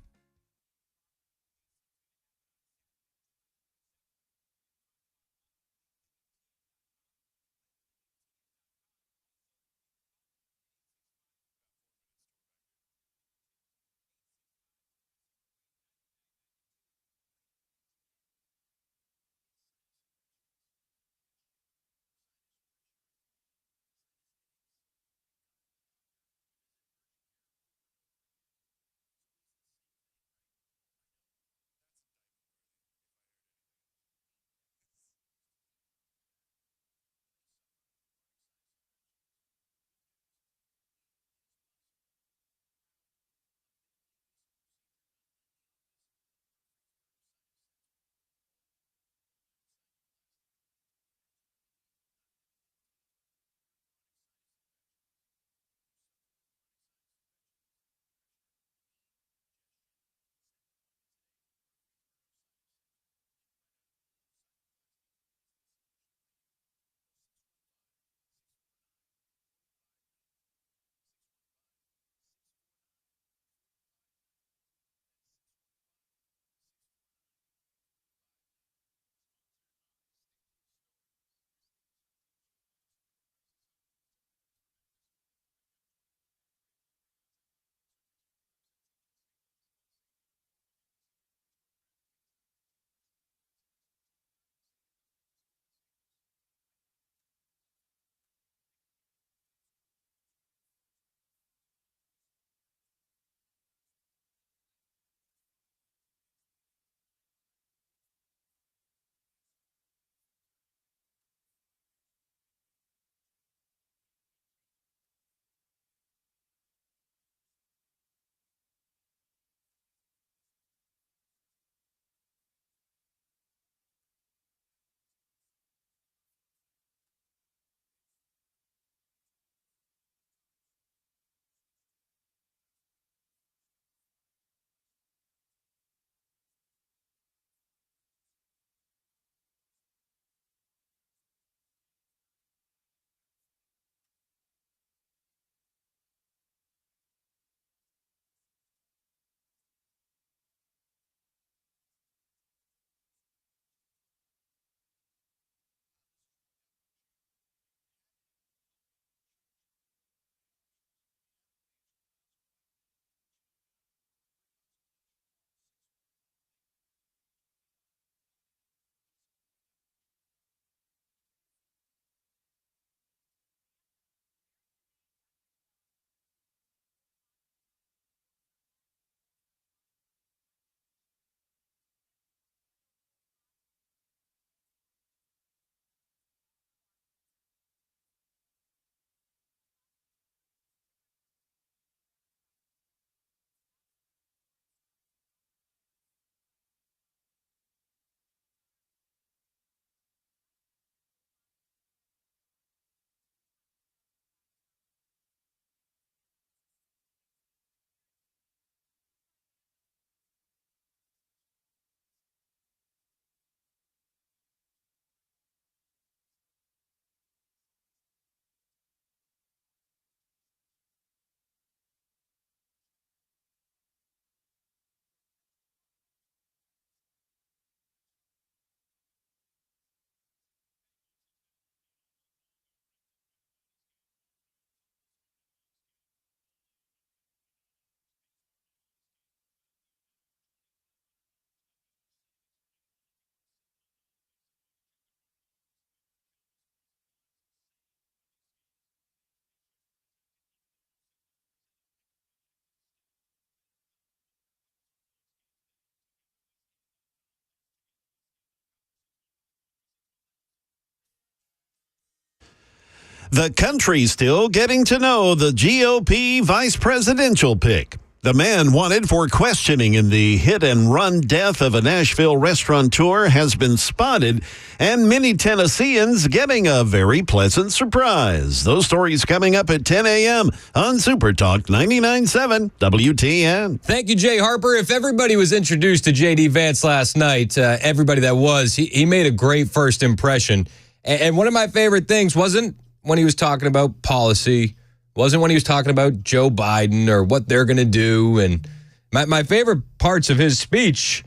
The country still getting to know the GOP vice presidential pick. The man wanted for questioning in the hit-and-run death of a Nashville restaurateur has been spotted, and many Tennesseans getting a very pleasant surprise. Those stories coming up at 10 a.m. on Super Talk 99.7 WTN. Thank you, Jay Harper. If everybody was introduced to J.D. Vance last night, everybody that was, he made a great first impression. And one of my favorite things wasn't when he was talking about policy, wasn't when he was talking about Joe Biden or what they're going to do. And my favorite parts of his speech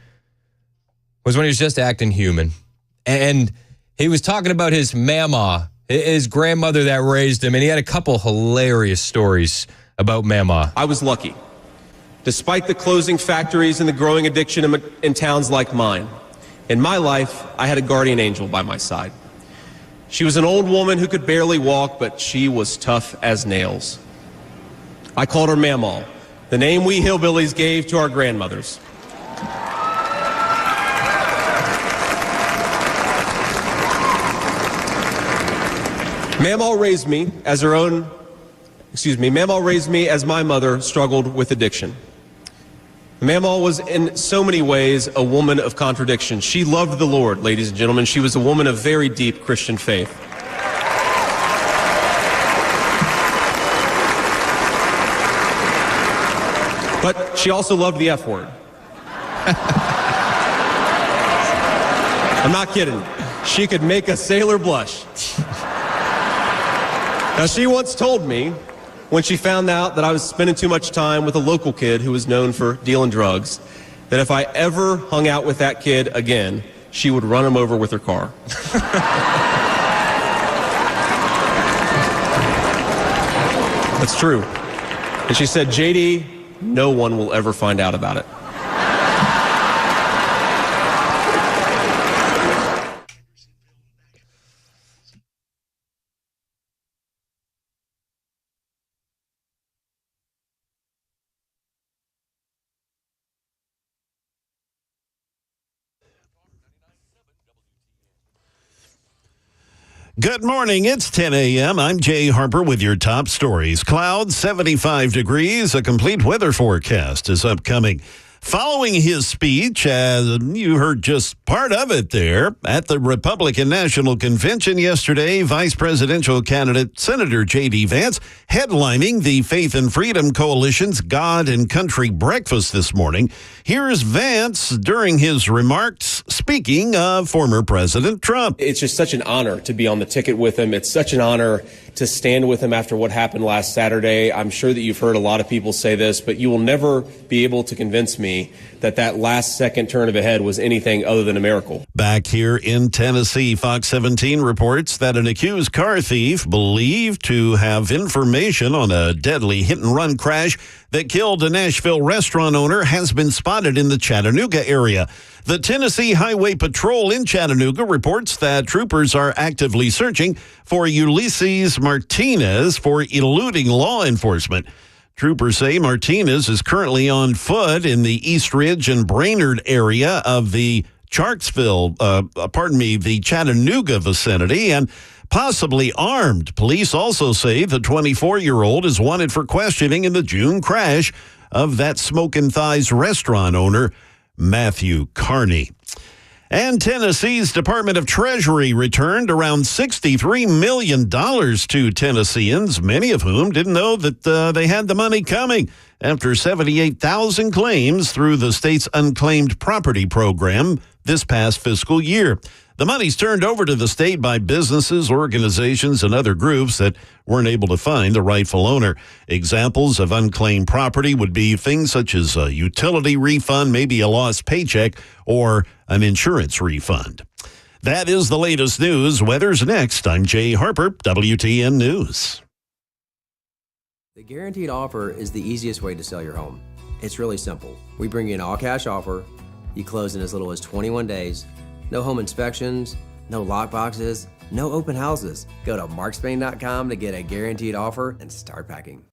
was when he was just acting human. And he was talking about his mama, his grandmother that raised him. And he had a couple hilarious stories about mama. I was lucky. Despite the closing factories and the growing addiction in towns like mine, in my life, I had a guardian angel by my side. She was an old woman who could barely walk, but she was tough as nails. I called her Mamaw, the name we hillbillies gave to our grandmothers. Mamaw raised me as my mother struggled with addiction. Mamaw was in so many ways a woman of contradiction. She loved the Lord, ladies and gentlemen. She was a woman of very deep Christian faith. But she also loved the F word. I'm not kidding. She could make a sailor blush. Now, she once told me, when she found out that I was spending too much time with a local kid who was known for dealing drugs, that if I ever hung out with that kid again, she would run him over with her car. That's true. And she said, JD, no one will ever find out about it. Good morning. It's 10 a.m. I'm Jay Harper with your top stories. Clouds, 75 degrees. A complete weather forecast is upcoming. Following his speech, as you heard just part of it there, at the Republican National Convention yesterday, Vice Presidential candidate Senator J.D. Vance headlining the Faith and Freedom Coalition's God and Country Breakfast this morning. Here's Vance during his remarks speaking of former President Trump. It's just such an honor to be on the ticket with him. It's such an honor to stand with him after what happened last Saturday. I'm sure that you've heard a lot of people say this, but you will never be able to convince me that last second turn of a head was anything other than a miracle. Back here in Tennessee, Fox 17 reports that an accused car thief believed to have information on a deadly hit-and-run crash that killed a Nashville restaurant owner has been spotted in the Chattanooga area. The Tennessee Highway Patrol in Chattanooga reports that troopers are actively searching for Ulysses Martinez for eluding law enforcement. Troopers say Martinez is currently on foot in the East Ridge and Brainerd area of the the Chattanooga vicinity, and possibly armed. Police also say the 24-year-old is wanted for questioning in the June crash of that Smoke and Thighs restaurant owner, Matthew Carney. And Tennessee's Department of Treasury returned around $63 million to Tennesseans, many of whom didn't know that they had the money coming after 78,000 claims through the state's unclaimed property program this past fiscal year. The money's turned over to the state by businesses, organizations, and other groups that weren't able to find the rightful owner. Examples of unclaimed property would be things such as a utility refund, maybe a lost paycheck, or an insurance refund. That is the latest news. Weather's next. I'm Jay Harper, WTN News. The guaranteed offer is the easiest way to sell your home. It's really simple. We bring you an all-cash offer. You close in as little as 21 days. No home inspections, no lockboxes, no open houses. Go to markspain.com to get a guaranteed offer and start packing.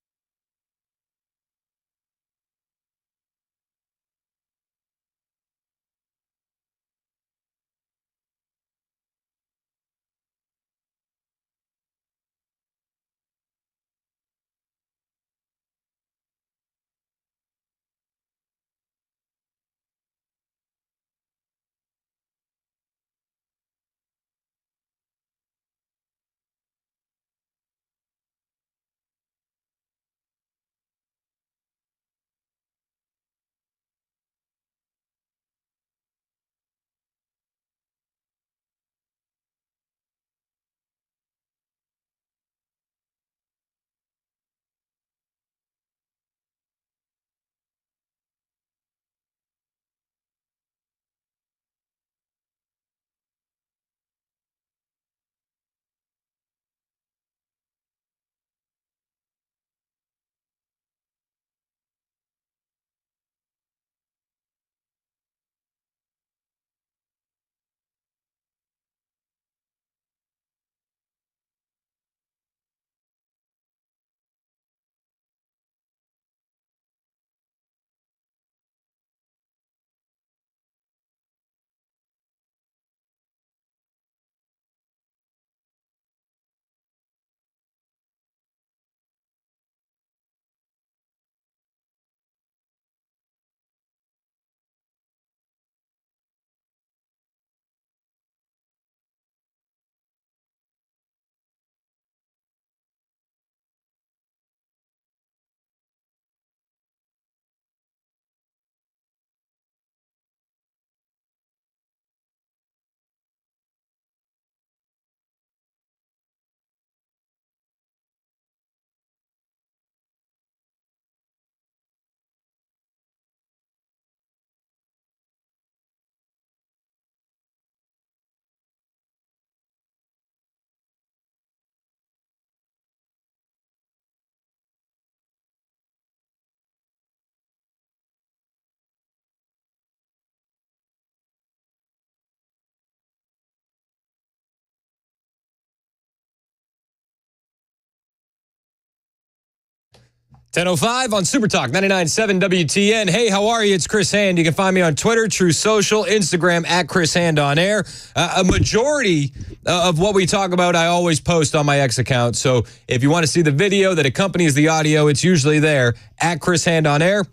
10:05 on Super Talk 99.7 WTN. Hey, how are you? It's Chris Hand. You can find me on Twitter, True Social, Instagram at Chris Hand on Air. A majority of what we talk about, I always post on my X account. So if you want to see the video that accompanies the audio, it's usually there at Chris Hand on Air.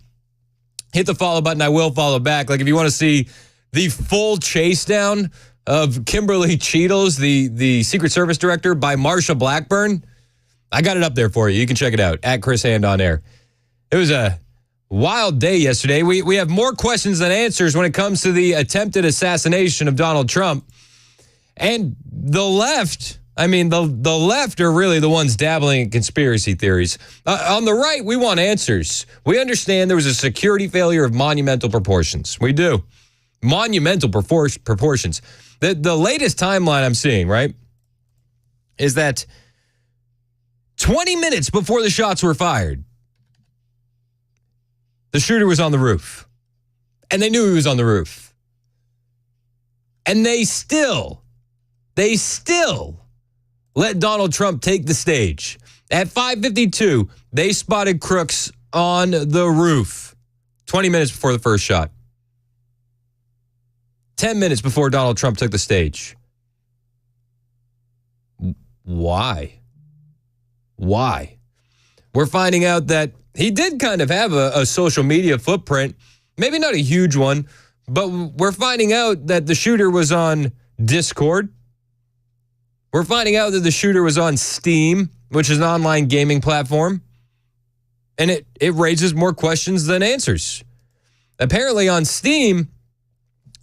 Hit the follow button. I will follow back. Like if you want to see the full chase down of Kimberly Cheadles, the Secret Service director, by Marsha Blackburn, I got it up there for you. You can check it out at Chris Hand on Air. It was a wild day yesterday. We have more questions than answers when it comes to the attempted assassination of Donald Trump. And the left, the left are really the ones dabbling in conspiracy theories. On the right, we want answers. We understand there was a security failure of monumental proportions. We do. Monumental proportions. The latest timeline I'm seeing, right, is that 20 minutes before the shots were fired, the shooter was on the roof. And they knew he was on the roof. And they still let Donald Trump take the stage. At 5:52, they spotted crooks on the roof. 20 minutes before the first shot. 10 minutes before Donald Trump took the stage. Why? We're finding out that he did kind of have a social media footprint. Maybe not a huge one, but we're finding out that the shooter was on Discord. We're finding out that the shooter was on Steam, which is an online gaming platform. And it raises more questions than answers. Apparently on Steam,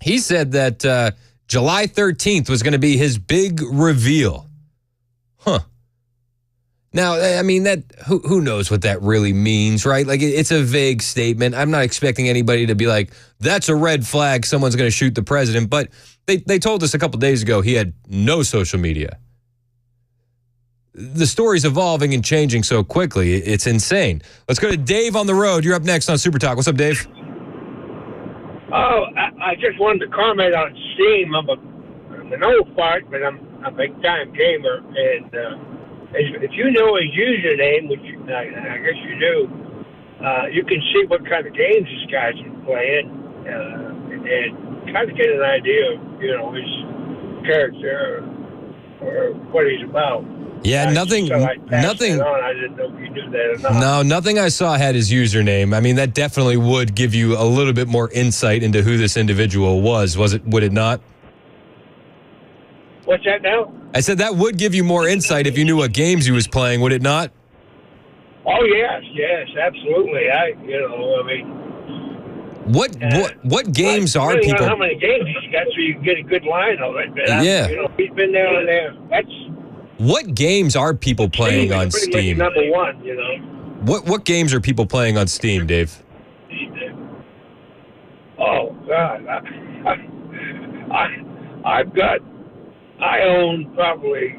he said that July 13th was going to be his big reveal. Huh. Now, who knows what that really means, right? Like, it's a vague statement. I'm not expecting anybody to be like, that's a red flag, someone's going to shoot the president. But they told us a couple days ago he had no social media. The story's evolving and changing so quickly. It's insane. Let's go to Dave on the road. You're up next on Super Talk. What's up, Dave? Oh, I just wanted to comment on Steam. I'm an old fart, but I'm a big-time gamer, and if you know his username, which I guess you do, you can see what kind of games this guy's been playing, and kind of get an idea of, his character or what he's about. Yeah, nothing. I didn't know if you knew that or not. No, nothing I saw had his username. That definitely would give you a little bit more insight into who this individual was. Would it not? What's that now? I said that would give you more insight if you knew what games he was playing, would it not? Oh, yes, absolutely. What games are people? I don't know how many games he's got, so you can get a good line of it. But he's been there and there. What games are people playing on Steam? Number one, What games are people playing on Steam, Dave? Oh God, I own probably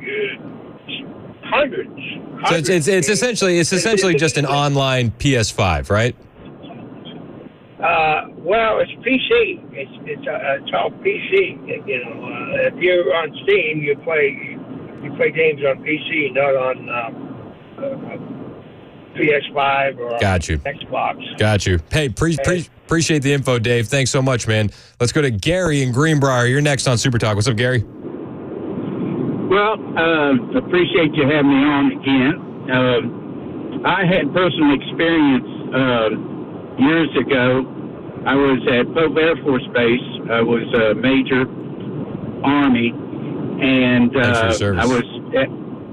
hundreds. So it's essentially just an online PS5, right? Well, it's PC. It's all PC. If you're on Steam, you play games on PC, not on PS5 or Xbox. Got you. Hey, appreciate the info, Dave. Thanks so much, man. Let's go to Gary in Greenbrier. You're next on Super Talk. What's up, Gary? Well, appreciate you having me on again. I had personal experience years ago. I was at Pope Air Force Base. I was a Major Army, and I was at,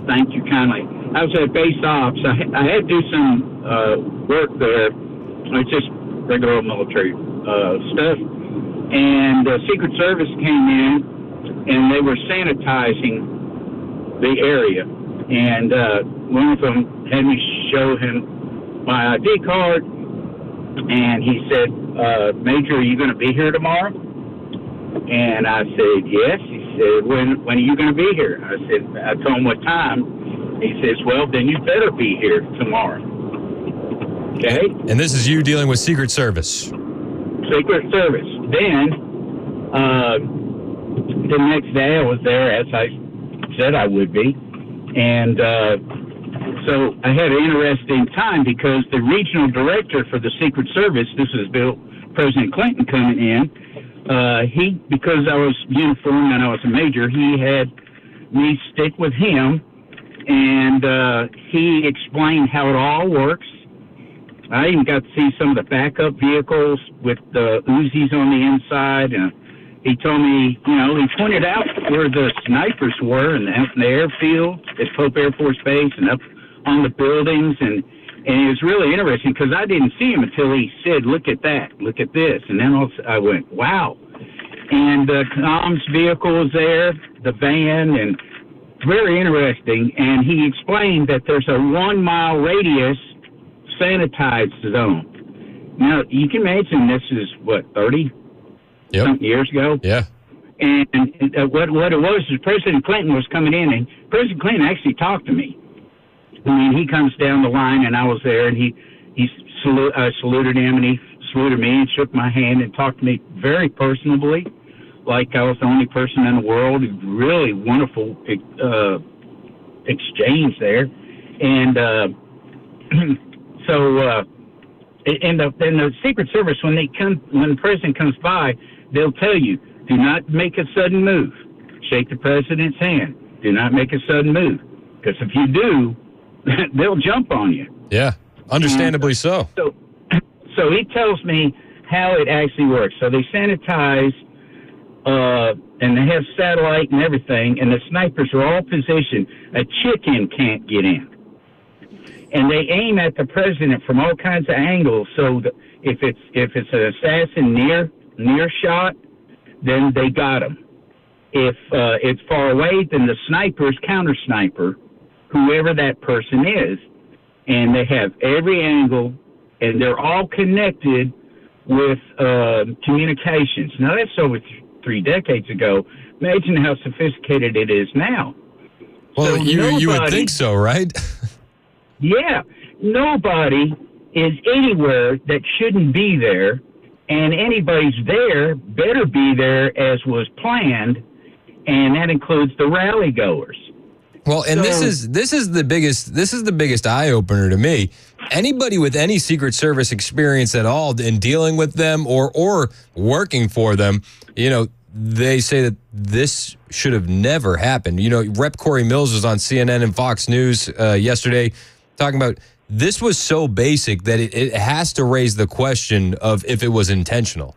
thank you kindly. I was at base ops. I had to do some work there. It's just regular military stuff. And the Secret Service came in, and they were sanitizing the area. And one of them had me show him my ID card, and he said, Major, are you going to be here tomorrow? And I said, yes. He said, when are you going to be here? I told him what time. He says, well, then you better be here tomorrow. Okay? And this is you dealing with Secret Service. Secret Service. Then, the next day I was there, as I said I would be. And So I had an interesting time because the regional director for the Secret Service, this is President Clinton coming in, because I was uniformed and I was a major, he had me stick with him, and he explained how it all works. I even got to see some of the backup vehicles with the Uzis on the inside, and he told me, he pointed out where the snipers were and the airfield at Pope Air Force Base and up on the buildings, and it was really interesting because I didn't see him until he said, look at that, look at this, and then I went, wow. And the comms vehicle was there, the van, and very interesting, and he explained that there's a 1 mile radius sanitized zone. Now, you can imagine this is, 30 something years ago? Yeah. And what it was is President Clinton was coming in, and President Clinton actually talked to me. I mean, he comes down the line, and I was there, and I saluted him, and he saluted me and shook my hand and talked to me very personably, like I was the only person in the world. Really wonderful exchange there. And in the Secret Service, when the president comes by, they'll tell you, do not make a sudden move. Shake the president's hand. Do not make a sudden move. Because if you do, they'll jump on you. Yeah, understandably so. So he tells me how it actually works. So they sanitize, and they have satellite and everything, and the snipers are all positioned. A chicken can't get in. And they aim at the president from all kinds of angles. So if it's an assassin near shot, then they got him. If it's far away, then the sniper's counter sniper, whoever that person is, and they have every angle, and they're all connected with communications. Now that's over 3 decades ago. Imagine how sophisticated it is now. Well, so you would think so, right? Yeah, nobody is anywhere that shouldn't be there, and anybody's there better be there as was planned, and that includes the rally goers. Well, and this is the biggest eye opener to me. Anybody with any Secret Service experience at all in dealing with them or working for them, they say that this should have never happened. Rep. Corey Mills was on CNN and Fox News yesterday talking about this was so basic that it has to raise the question of if it was intentional.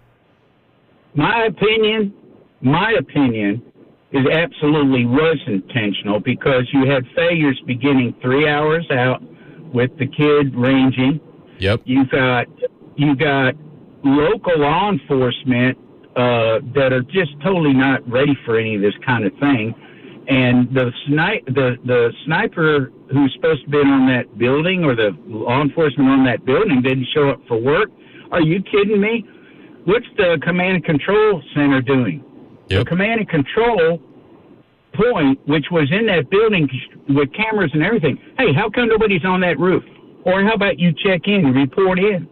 My opinion is absolutely was intentional because you had failures beginning 3 hours out with the kid ranging. Yep. You got local law enforcement that are just totally not ready for any of this kind of thing. And the sniper who's supposed to be on that building or the law enforcement on that building didn't show up for work. Are you kidding me? What's the command and control center doing? Yep. The command and control point, which was in that building with cameras and everything. Hey, how come nobody's on that roof? Or how about you check in and report in?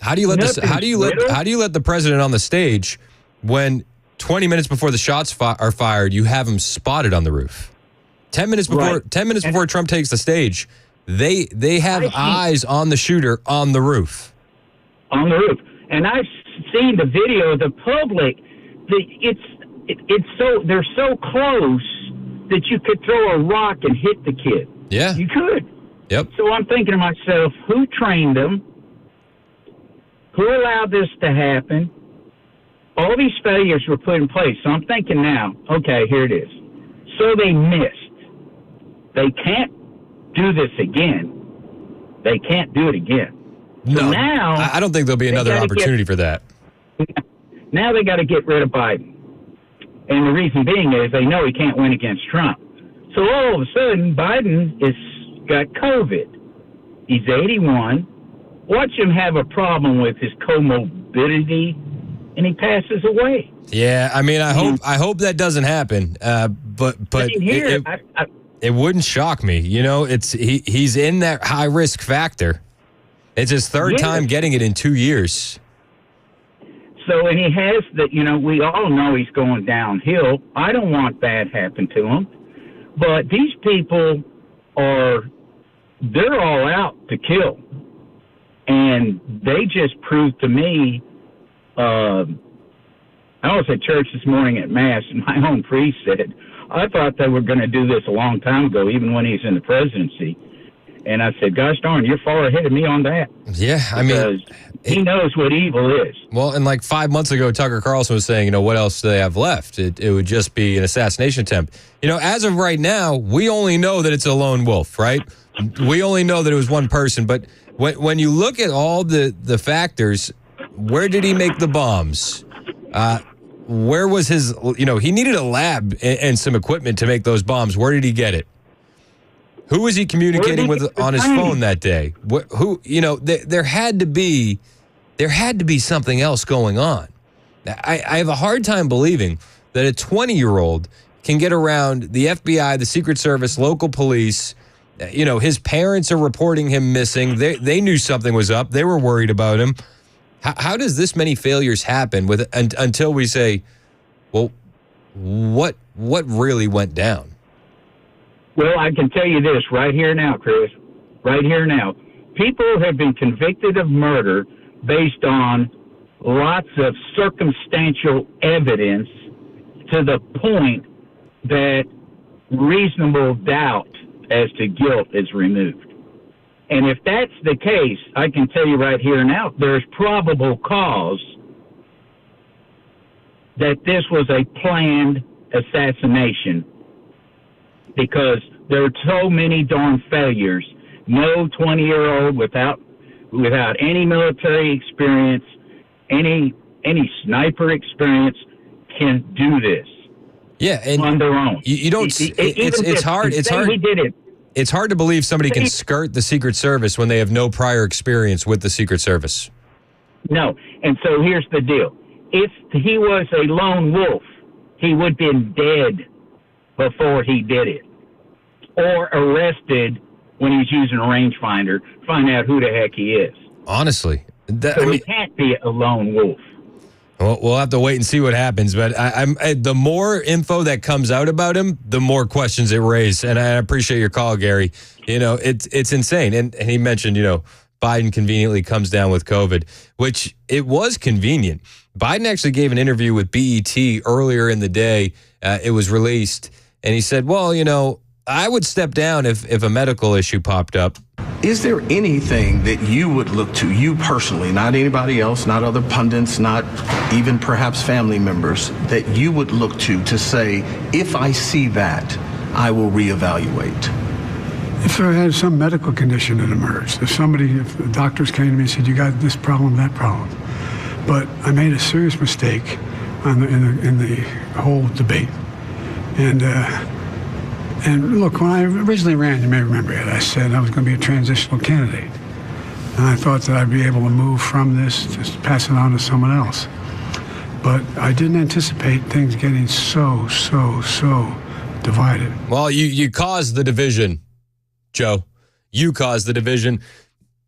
How do you let the president on the stage when 20 minutes before the shots are fired, you have him spotted on the roof? 10 minutes before Trump takes the stage, they have eyes on the shooter on the roof. On the roof. And I've seen the video of the public. They're so close that you could throw a rock and hit the kid. Yeah. You could. Yep. So I'm thinking to myself, who trained them? Who allowed this to happen? All these failures were put in place. So I'm thinking now, okay, here it is. So they missed. They can't do this again. They can't do it again. So no, now I don't think there'll be another opportunity for that. Now they got to get rid of Biden. And the reason being is they know he can't win against Trump. So all of a sudden, Biden is got COVID. He's 81. Watch him have a problem with his comorbidity, and he passes away. Yeah, I mean, I hope that doesn't happen. But it wouldn't shock me. He's in that high risk factor. It's his third time getting it in 2 years. So, and he has we all know he's going downhill. I don't want that happen to him. But these people are they're all out to kill. And they just proved to me, I was at church this morning at Mass, and my own priest said, I thought they were going to do this a long time ago, even when he's in the presidency. And I said, gosh darn, you're far ahead of me on that. Yeah, I mean, he knows what evil is. Well, and like 5 months ago, Tucker Carlson was saying, what else do they have left? It would just be an assassination attempt. As of right now, we only know that it's a lone wolf, right? We only know that it was one person. But when you look at all the factors, where did he make the bombs? Where was his, he needed a lab and some equipment to make those bombs. Where did he get it? Who was he communicating with on his phone that day? There had to be something else going on. I have a hard time believing that a 20-year-old can get around the FBI, the Secret Service, local police. His parents are reporting him missing. They knew something was up. They were worried about him. How does this many failures happen until we say, well, what really went down? Well, I can tell you this right here now, Chris, right here now. People have been convicted of murder based on lots of circumstantial evidence to the point that reasonable doubt as to guilt is removed. And if that's the case, I can tell you right here now, there's probable cause that this was a planned assassination, because there are so many darn failures. No 20-year-old without any military experience, any sniper experience can do this. Yeah, and on their own. You don't. It's hard. It's hard. He did it. It's hard to believe somebody can skirt the Secret Service when they have no prior experience with the Secret Service. No, and so here's the deal. If he was a lone wolf, he would have been dead before he did it, or arrested when he's using a rangefinder, find out who the heck he is. Honestly. He can't be a lone wolf. Well, we'll have to wait and see what happens. But the more info that comes out about him, the more questions it raises. And I appreciate your call, Gary. It's insane. And he mentioned, Biden conveniently comes down with COVID, which it was convenient. Biden actually gave an interview with BET earlier in the day. It was released. And he said, well, I would step down if a medical issue popped up. Is there anything that you would look to, you personally, not anybody else, not other pundits, not even perhaps family members, that you would look to say, if I see that, I will reevaluate? If I had some medical condition that emerged, if the doctors came to me and said, you got this problem, that problem. But I made a serious mistake in the whole debate. And look, when I originally ran, you may remember it, I said I was going to be a transitional candidate. And I thought that I'd be able to move from this, just pass it on to someone else. But I didn't anticipate things getting so divided. Well, you caused the division, Joe. You caused the division.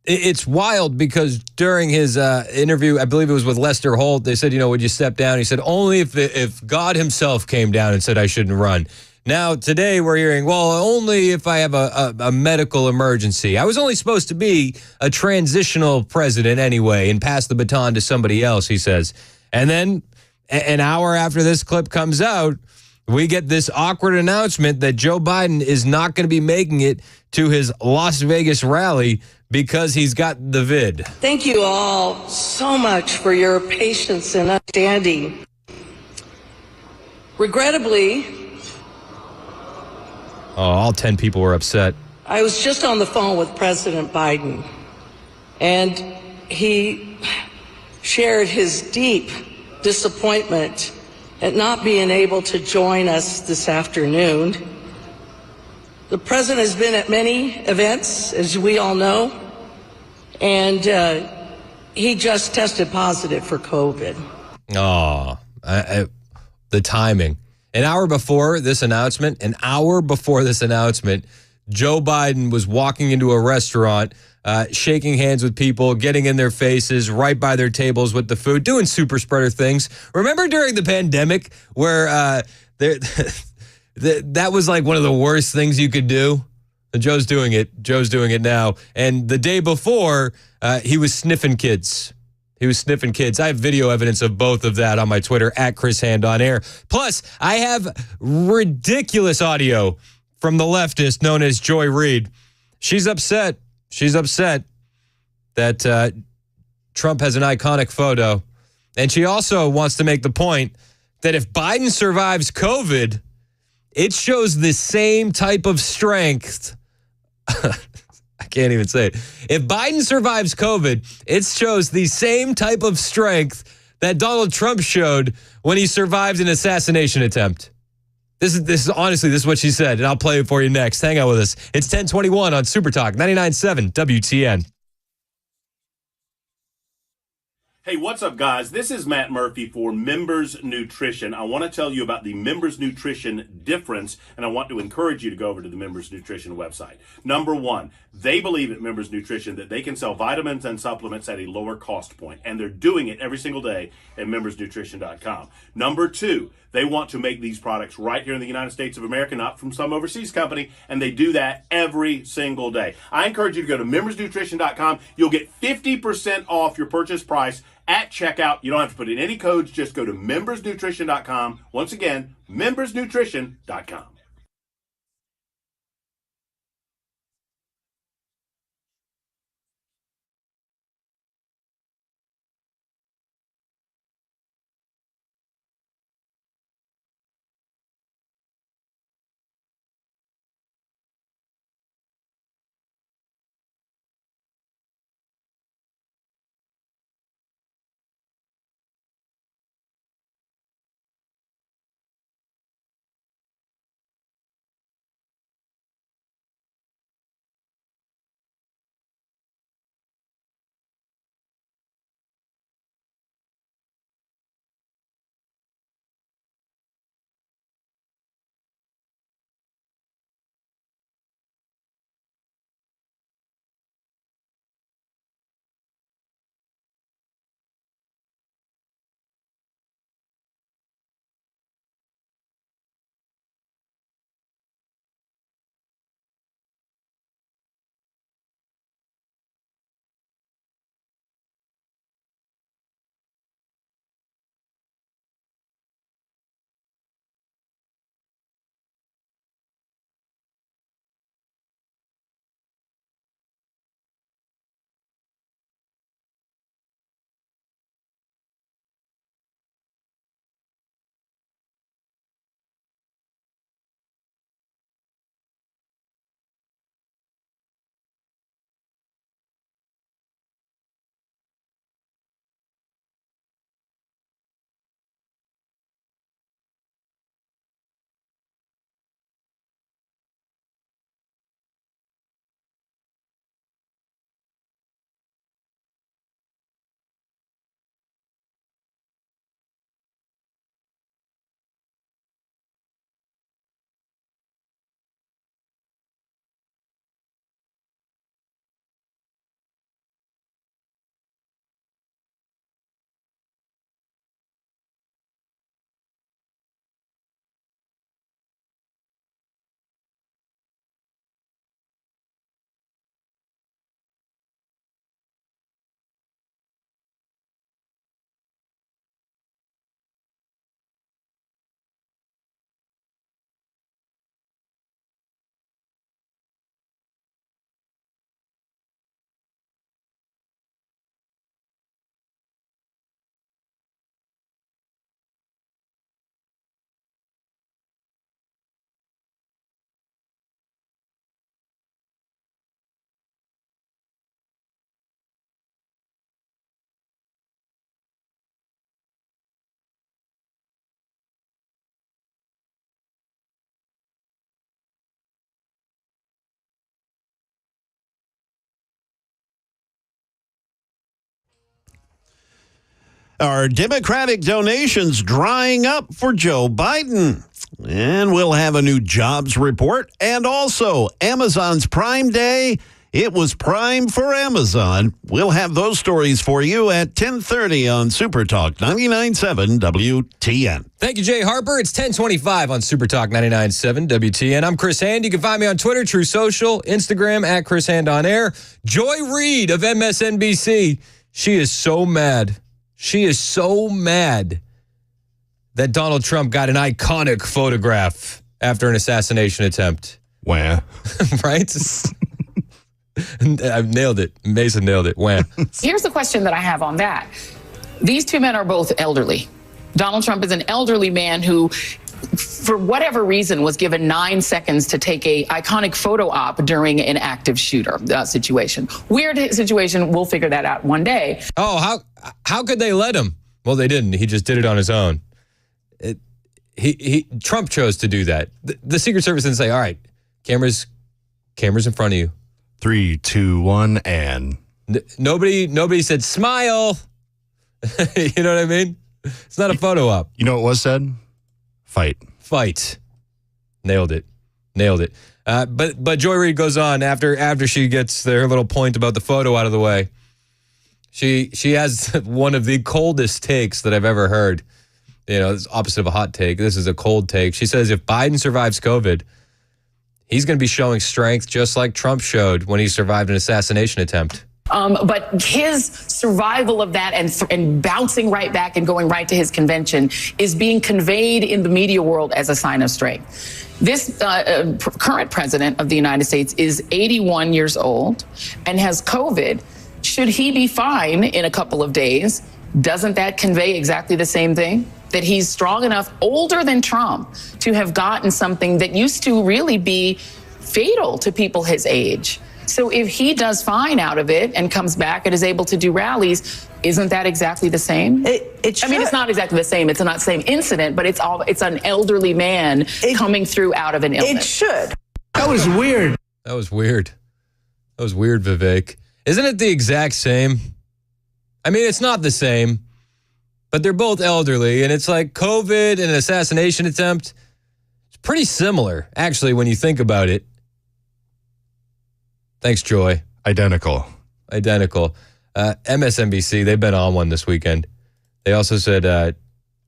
It's wild because during his interview, I believe it was with Lester Holt, they said, would you step down? He said, only if God himself came down and said I shouldn't run. Now, today we're hearing, well, only if I have a medical emergency. I was only supposed to be a transitional president anyway and pass the baton to somebody else, he says. And then an hour after this clip comes out, we get this awkward announcement that Joe Biden is not going to be making it to his Las Vegas rally because he's got the vid. Thank you all so much for your patience and understanding. Regrettably, all 10 people were upset. I was just on the phone with President Biden, and he shared his deep disappointment at not being able to join us this afternoon. The president has been at many events, as we all know, and he just tested positive for COVID. The timing. An hour before this announcement, Joe Biden was walking into a restaurant, shaking hands with people, getting in their faces, right by their tables with the food, doing super spreader things. Remember during the pandemic where that was like one of the worst things you could do? Joe's doing it. Joe's doing it now. And the day before, he was sniffing kids. He was sniffing kids. I have video evidence of both of that on my Twitter, at Chris Hand on Air. Plus, I have ridiculous audio from the leftist known as Joy Reid. She's upset. She's upset that Trump has an iconic photo. And she also wants to make the point that if Biden survives COVID, it shows the same type of strength. I can't even say it. If Biden survives COVID, it shows the same type of strength that Donald Trump showed when he survived an assassination attempt. This is honestly, this is what she said, and I'll play it for you next. Hang out with us. It's 1021 on Super Talk 99.7 WTN. Hey, what's up, guys? This is Matt Murphy for Members Nutrition. I want to tell you about the Members Nutrition difference, and I want to encourage you to go over to the Members Nutrition website. Number one, they believe at Members Nutrition that they can sell vitamins and supplements at a lower cost point, and they're doing it every single day at membersnutrition.com. Number two, they want to make these products right here in the United States of America, not from some overseas company, and they do that every single day. I encourage you to go to membersnutrition.com. You'll get 50% off your purchase price at checkout. You don't have to put in any codes. Just go to membersnutrition.com. Once again, membersnutrition.com. Are Democratic donations drying up for Joe Biden? And we'll have a new jobs report. And also, Amazon's Prime Day it was prime for Amazon. We'll have those stories for you at 10:30 on Super Talk 99.7 WTN. Thank you, Jay Harper. It's 10:25 on Super Talk 99.7 WTN. I'm Chris Hand. You can find me on Twitter, True Social, Instagram at Chris Hand on Air. Joy Reid of MSNBC. She is so mad. She is so mad that Donald Trump got an iconic photograph after an assassination attempt. Wah. Right? I've nailed it. Mason nailed it. Wah. Here's the question that I have on that. These two men are both elderly. Donald Trump is an elderly man who, for whatever reason, was given 9 seconds to take a iconic photo op during an active shooter situation. Weird situation. We'll figure that out one day. Oh, how could they let him? Well, they didn't. He just did it on his own. Trump chose to do that. The Secret Service didn't say, all right, cameras in front of you. 3, 2, 1, and nobody said smile. You know what I mean? It's not a photo op. You know what was said? Fight. Nailed it. But Joy Reid goes on after she gets her little point about the photo out of the way. She has one of the coldest takes that I've ever heard. You know, it's opposite of a hot take. This is a cold take. She says if Biden survives COVID, he's going to be showing strength just like Trump showed when he survived an assassination attempt. But his survival of that and bouncing right back and going right to his convention is being conveyed in the media world as a sign of strength. This current president of the United States is 81 years old and has COVID. Should he be fine in a couple of days, doesn't that convey exactly the same thing? That he's strong enough, older than Trump, to have gotten something that used to really be fatal to people his age. So if he does fine out of it and comes back and is able to do rallies, isn't that exactly the same? I mean, it's not exactly the same. It's not the same incident, but it's an elderly man coming through out of an illness. It should. That was weird. That was weird, Vivek. Isn't it the exact same? I mean, it's not the same, but they're both elderly, and it's like COVID and an assassination attempt. It's pretty similar, actually, when you think about it. Thanks, Joy. Identical. MSNBC, they've been on one this weekend. They also said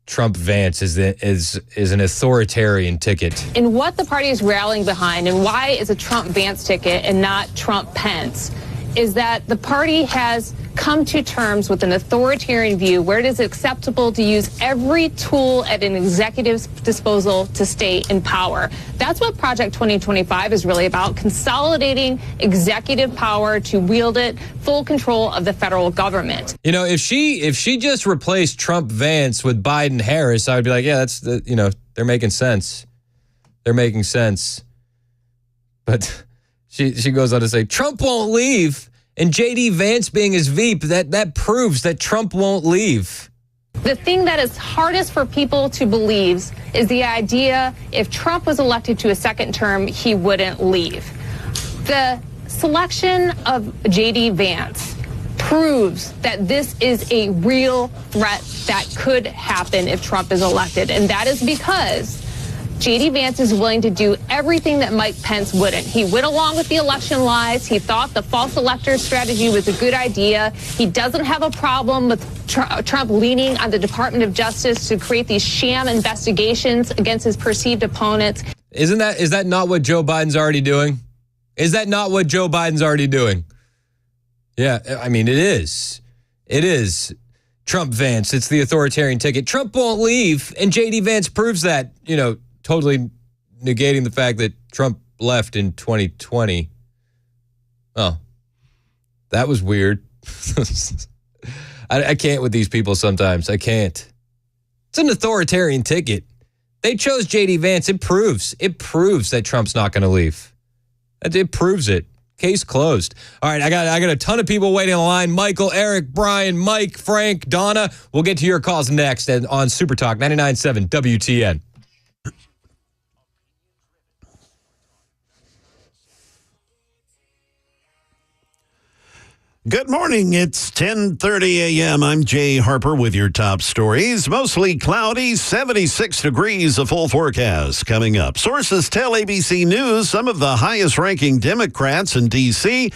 Trump Vance is an authoritarian ticket. And what the party is rallying behind and why is a Trump Vance ticket and not Trump Pence is that the party has come to terms with an authoritarian view where it is acceptable to use every tool at an executive's disposal to stay in power. That's what Project 2025 is really about, consolidating executive power to wield it, full control of the federal government. You know, if she just replaced Trump Vance with Biden Harris, I would be like, yeah, they're making sense. But she goes on to say, Trump won't leave. And J.D. Vance being his VP, that proves that Trump won't leave. The thing that is hardest for people to believe is the idea if Trump was elected to a second term, he wouldn't leave. The selection of J.D. Vance proves that this is a real threat that could happen if Trump is elected. And that is because J.D. Vance is willing to do everything that Mike Pence wouldn't. He went along with the election lies. He thought the false elector strategy was a good idea. He doesn't have a problem with Trump leaning on the Department of Justice to create these sham investigations against his perceived opponents. Is that not what Joe Biden's already doing? Yeah, I mean, it is. Trump Vance, it's the authoritarian ticket. Trump won't leave, and J.D. Vance proves that, totally negating the fact that Trump left in 2020. Oh, that was weird. I can't with these people sometimes. I can't. It's an authoritarian ticket. They chose J.D. Vance. It proves that Trump's not going to leave. It proves it. Case closed. All right, I got a ton of people waiting on the line. Michael, Eric, Brian, Mike, Frank, Donna. We'll get to your calls next on Super Talk 99.7 WTN. Good morning. It's 10:30 a.m. I'm Jay Harper with your top stories. Mostly cloudy, 76 degrees, a full forecast coming up. Sources tell ABC News some of the highest-ranking Democrats in D.C.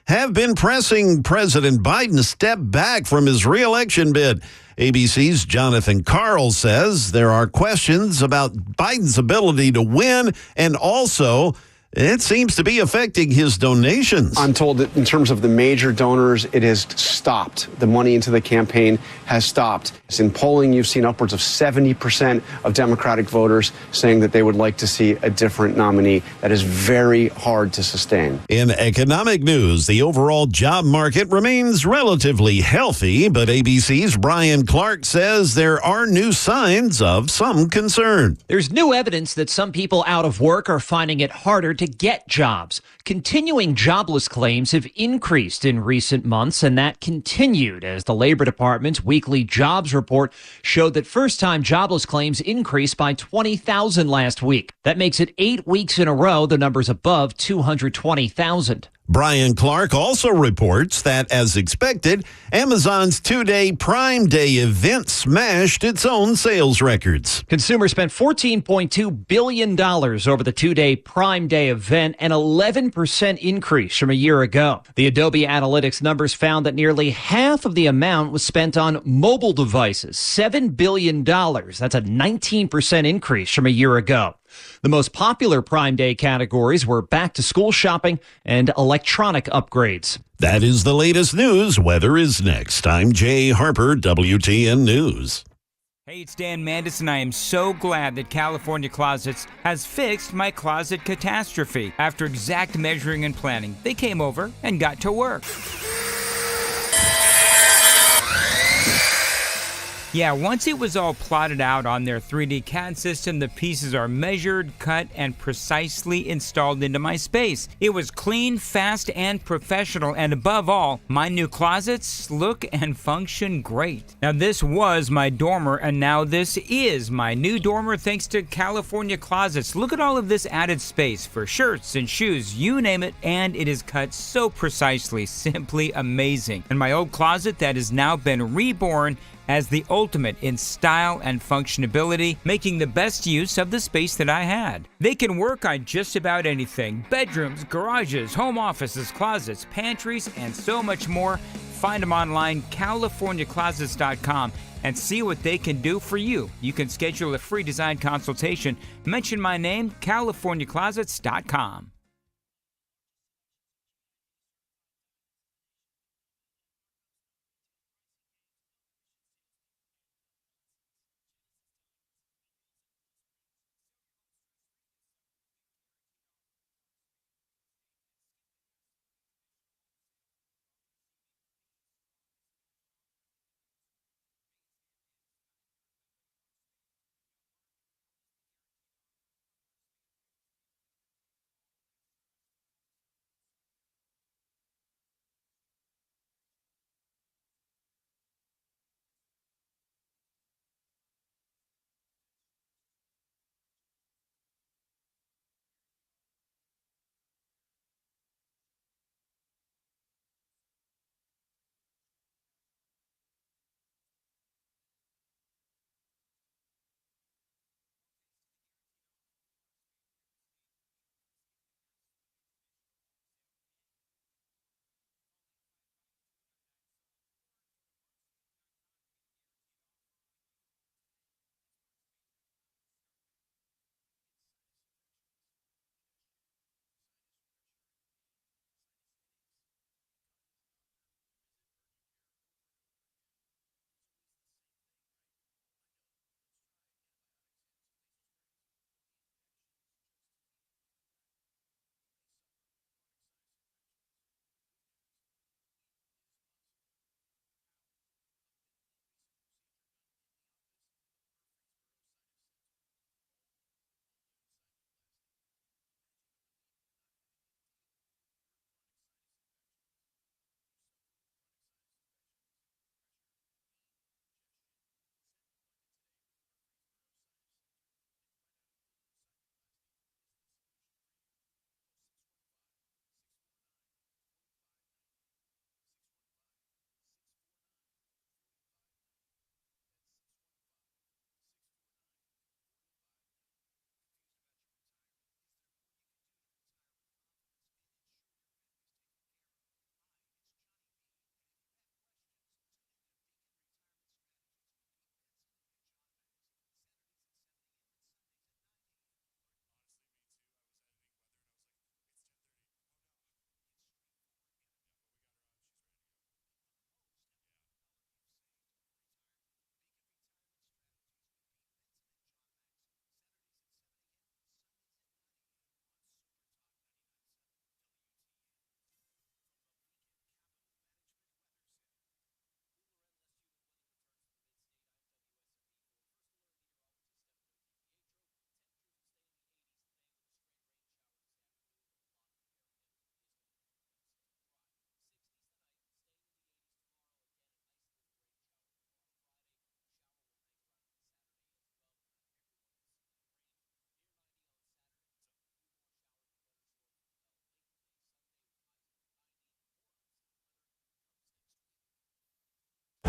have been pressing President Biden to step back from his reelection bid. ABC's Jonathan Karl says there are questions about Biden's ability to win, and also it seems to be affecting his donations. I'm told that in terms of the major donors, it has stopped. The money into the campaign has stopped. In polling, you've seen upwards of 70% of Democratic voters saying that they would like to see a different nominee. That is very hard to sustain. In economic news, the overall job market remains relatively healthy, but ABC's Brian Clark says there are new signs of some concern. There's new evidence that some people out of work are finding it harder to get jobs. Continuing jobless claims have increased in recent months, and that continued as the Labor Department's weekly jobs report showed that first-time jobless claims increased by 20,000 last week. That makes it 8 weeks in a row the number's above 220,000. Brian Clark also reports that, as expected, Amazon's two-day Prime Day event smashed its own sales records. Consumers spent $14.2 billion over the two-day Prime Day event, an 11% increase from a year ago. The Adobe Analytics numbers found that nearly half of the amount was spent on mobile devices, $7 billion. That's a 19% increase from a year ago. The most popular Prime Day categories were back-to-school shopping and electronic upgrades. That is the latest news. Weather is next. I'm Jay Harper, WTN News. Hey, it's Dan Mandis, and I am so glad that California Closets has fixed my closet catastrophe. After exact measuring and planning, they came over and got to work. Yeah, once it was all plotted out on their 3D CAD system, the pieces are measured, cut, and precisely installed into my space. It was clean, fast, and professional, and above all, my new closets look and function great. Now, this was my dormer, and now this is my new dormer thanks to California Closets. Look at all of this added space for shirts and shoes, you name it, and it is cut so precisely, simply amazing. And my old closet that has now been reborn as the ultimate in style and functionability, making the best use of the space that I had. They can work on just about anything: bedrooms, garages, home offices, closets, pantries, and so much more. Find them online, CaliforniaClosets.com, and see what they can do for you. You can schedule a free design consultation. Mention my name, CaliforniaClosets.com.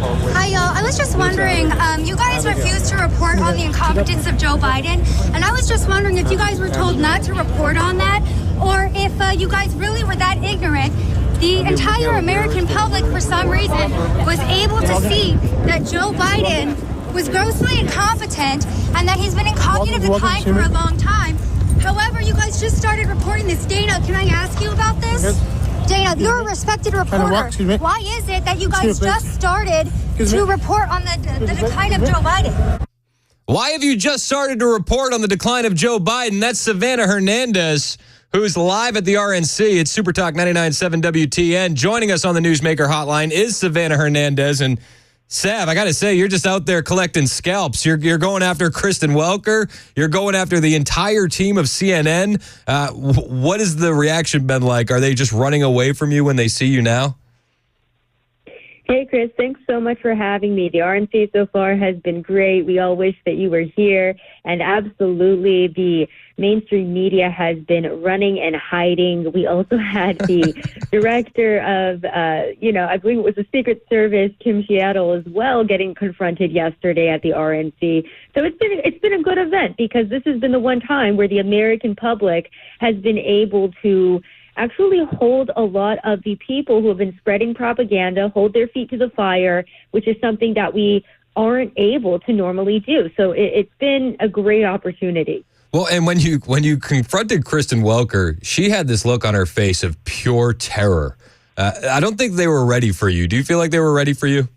Hi, y'all. I was just wondering, you guys refused to report on the incompetence of Joe Biden, and I was just wondering if you guys were told not to report on that, or if you guys really were that ignorant. The entire American public, for some reason, was able to see that Joe Biden was grossly incompetent and that he's been in cognitive decline for a long time. However, you guys just started reporting this. Dana, can I ask you about this? Dana, you're a respected reporter. Why is it that you guys just started to report on the decline of Joe Biden? Why have you just started to report on the decline of Joe Biden? That's Savannah Hernandez, who's live at the RNC. It's Super Talk 99.7 WTN. Joining us on the Newsmaker Hotline is Savannah Hernandez. And Sav, I got to say, you're just out there collecting scalps. You're going after Kristen Welker. You're going after the entire team of CNN. What has the reaction been like? Are they just running away from you when they see you now? Hey, Chris, thanks so much for having me. The RNC so far has been great. We all wish that you were here. And absolutely, the mainstream media has been running and hiding. We also had the director of, I believe it was the Secret Service, Kim Seattle, as well, getting confronted yesterday at the RNC. So it's been a good event because this has been the one time where the American public has been able to actually hold a lot of the people who have been spreading propaganda, hold their feet to the fire, which is something that we aren't able to normally do. So it's been a great opportunity. Well, and when you confronted Kristen Welker, she had this look on her face of pure terror. I don't think they were ready for you. Do you feel like they were ready for you?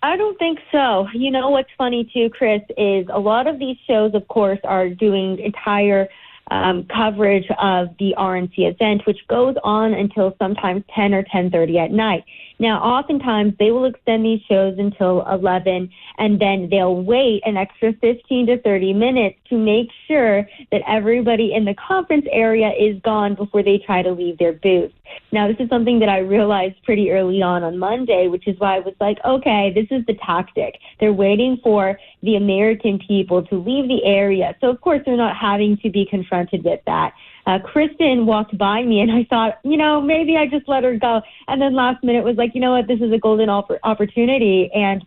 I don't think so. You know what's funny too, Chris, is a lot of these shows, of course, are doing entire coverage of the RNC event, which goes on until sometimes 10 or 10:30 at night. Now, oftentimes they will extend these shows until 11, and then they'll wait an extra 15 to 30 minutes to make sure that everybody in the conference area is gone before they try to leave their booth. Now, this is something that I realized pretty early on Monday, which is why I was like, okay, this is the tactic. They're waiting for the American people to leave the area. So, of course, they're not having to be confronted with that. Kristen walked by me, and I thought, maybe I just let her go. And then last minute was like, you know what, this is a golden opportunity. And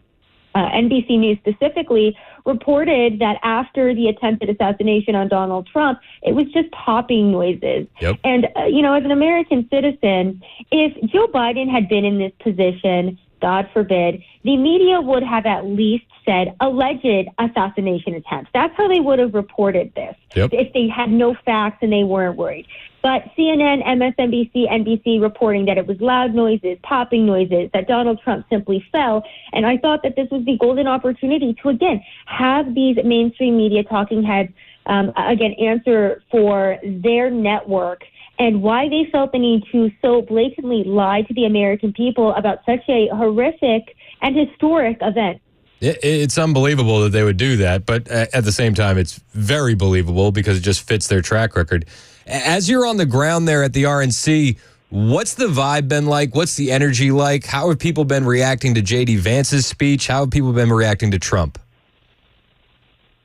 NBC News specifically reported that after the attempted assassination on Donald Trump, it was just popping noises. Yep. And, as an American citizen, if Joe Biden had been in this position, God forbid, the media would have at least said alleged assassination attempt. That's how they would have reported this if they had no facts and they weren't worried. But CNN, MSNBC, NBC reporting that it was loud noises, popping noises, that Donald Trump simply fell. And I thought that this was the golden opportunity to, again, have these mainstream media talking heads, answer for their network and why they felt the need to so blatantly lie to the American people about such a horrific and historic event. It's unbelievable that they would do that, but at the same time, it's very believable because it just fits their track record. As you're on the ground there at the RNC, what's the vibe been like? What's the energy like? How have people been reacting to J.D. Vance's speech? How have people been reacting to Trump?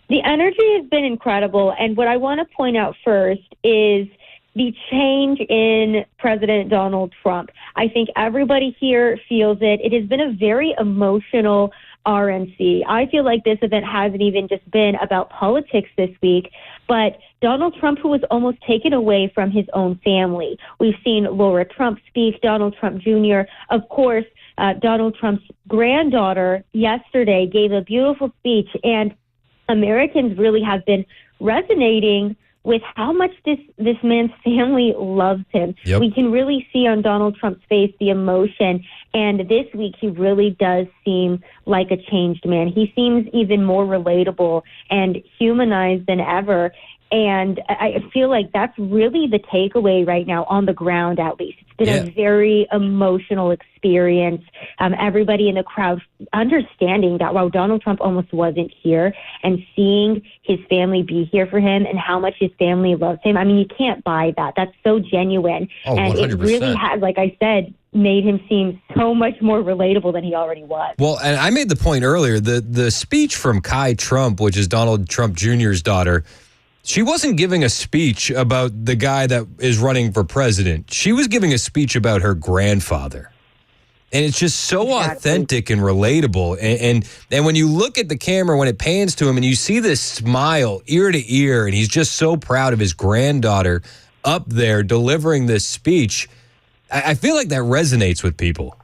The energy has been incredible, and what I want to point out first is the change in President Donald Trump. I think everybody here feels it. It has been a very emotional RNC. I feel like this event hasn't even just been about politics this week, but Donald Trump, who was almost taken away from his own family. We've seen Laura Trump speak, Donald Trump Jr. Of course, Donald Trump's granddaughter yesterday gave a beautiful speech, and Americans really have been resonating with how much this man's family loves him. Yep. We can really see on Donald Trump's face the emotion. And this week, he really does seem like a changed man. He seems even more relatable and humanized than ever. And I feel like that's really the takeaway right now on the ground, at least. It's been a very emotional experience. Everybody in the crowd understanding that, wow, Donald Trump almost wasn't here, and seeing his family be here for him and how much his family loves him. I mean, you can't buy that. That's so genuine. Oh, and 100%. It really has, like I said, made him seem so much more relatable than he already was. Well, and I made the point earlier, the speech from Kai Trump, which is Donald Trump Jr.'s daughter, she wasn't giving a speech about the guy that is running for president. She was giving a speech about her grandfather. And it's just so authentic and relatable. And when you look at the camera, when it pans to him and you see this smile ear to ear, and he's just so proud of his granddaughter up there delivering this speech, I feel like that resonates with people.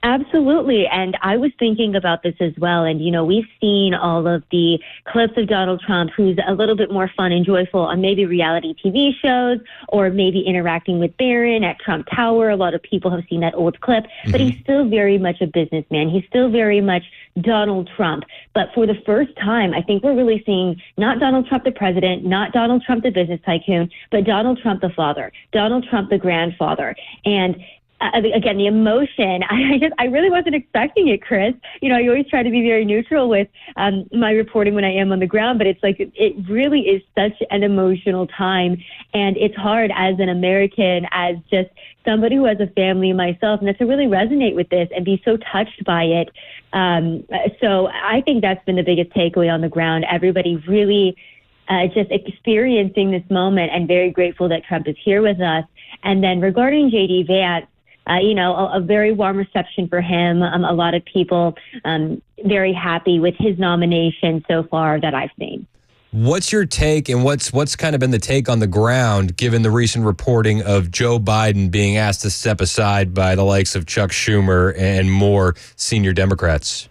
Absolutely. And I was thinking about this as well. And, we've seen all of the clips of Donald Trump, who's a little bit more fun and joyful on maybe reality TV shows or maybe interacting with Barron at Trump Tower. A lot of people have seen that old clip, but he's still very much a businessman. He's still very much Donald Trump. But for the first time, I think we're really seeing not Donald Trump the president, not Donald Trump the business tycoon, but Donald Trump the father, Donald Trump the grandfather. And again, the emotion, I really wasn't expecting it, Chris. I always try to be very neutral with my reporting when I am on the ground, but it's like it really is such an emotional time. And it's hard as an American, as just somebody who has a family myself, and to really resonate with this and be so touched by it. So I think that's been the biggest takeaway on the ground. Everybody really just experiencing this moment and very grateful that Trump is here with us. And then regarding J.D. Vance, a very warm reception for him. A lot of people very happy with his nomination so far that I've seen. What's your take, and what's kind of been the take on the ground, given the recent reporting of Joe Biden being asked to step aside by the likes of Chuck Schumer and more senior Democrats?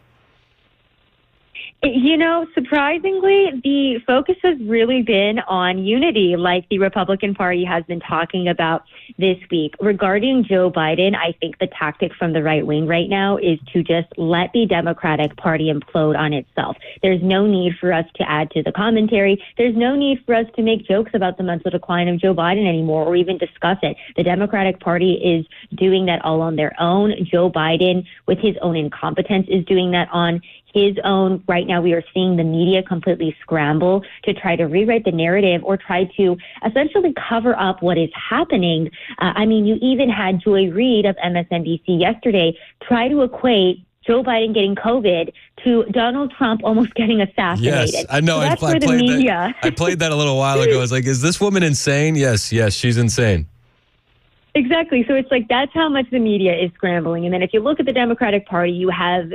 Surprisingly, the focus has really been on unity, like the Republican Party has been talking about this week. Regarding Joe Biden, I think the tactic from the right wing right now is to just let the Democratic Party implode on itself. There's no need for us to add to the commentary. There's no need for us to make jokes about the mental decline of Joe Biden anymore or even discuss it. The Democratic Party is doing that all on their own. Joe Biden, with his own incompetence, is doing that on his own. Right now, we are seeing the media completely scramble to try to rewrite the narrative or try to essentially cover up what is happening. You even had Joy Reid of MSNBC yesterday try to equate Joe Biden getting COVID to Donald Trump almost getting assassinated. Yes, I know. So that's where the media. I played that a little while ago. I was like, is this woman insane? Yes, she's insane. Exactly. So it's like that's how much the media is scrambling. And then if you look at the Democratic Party, you have,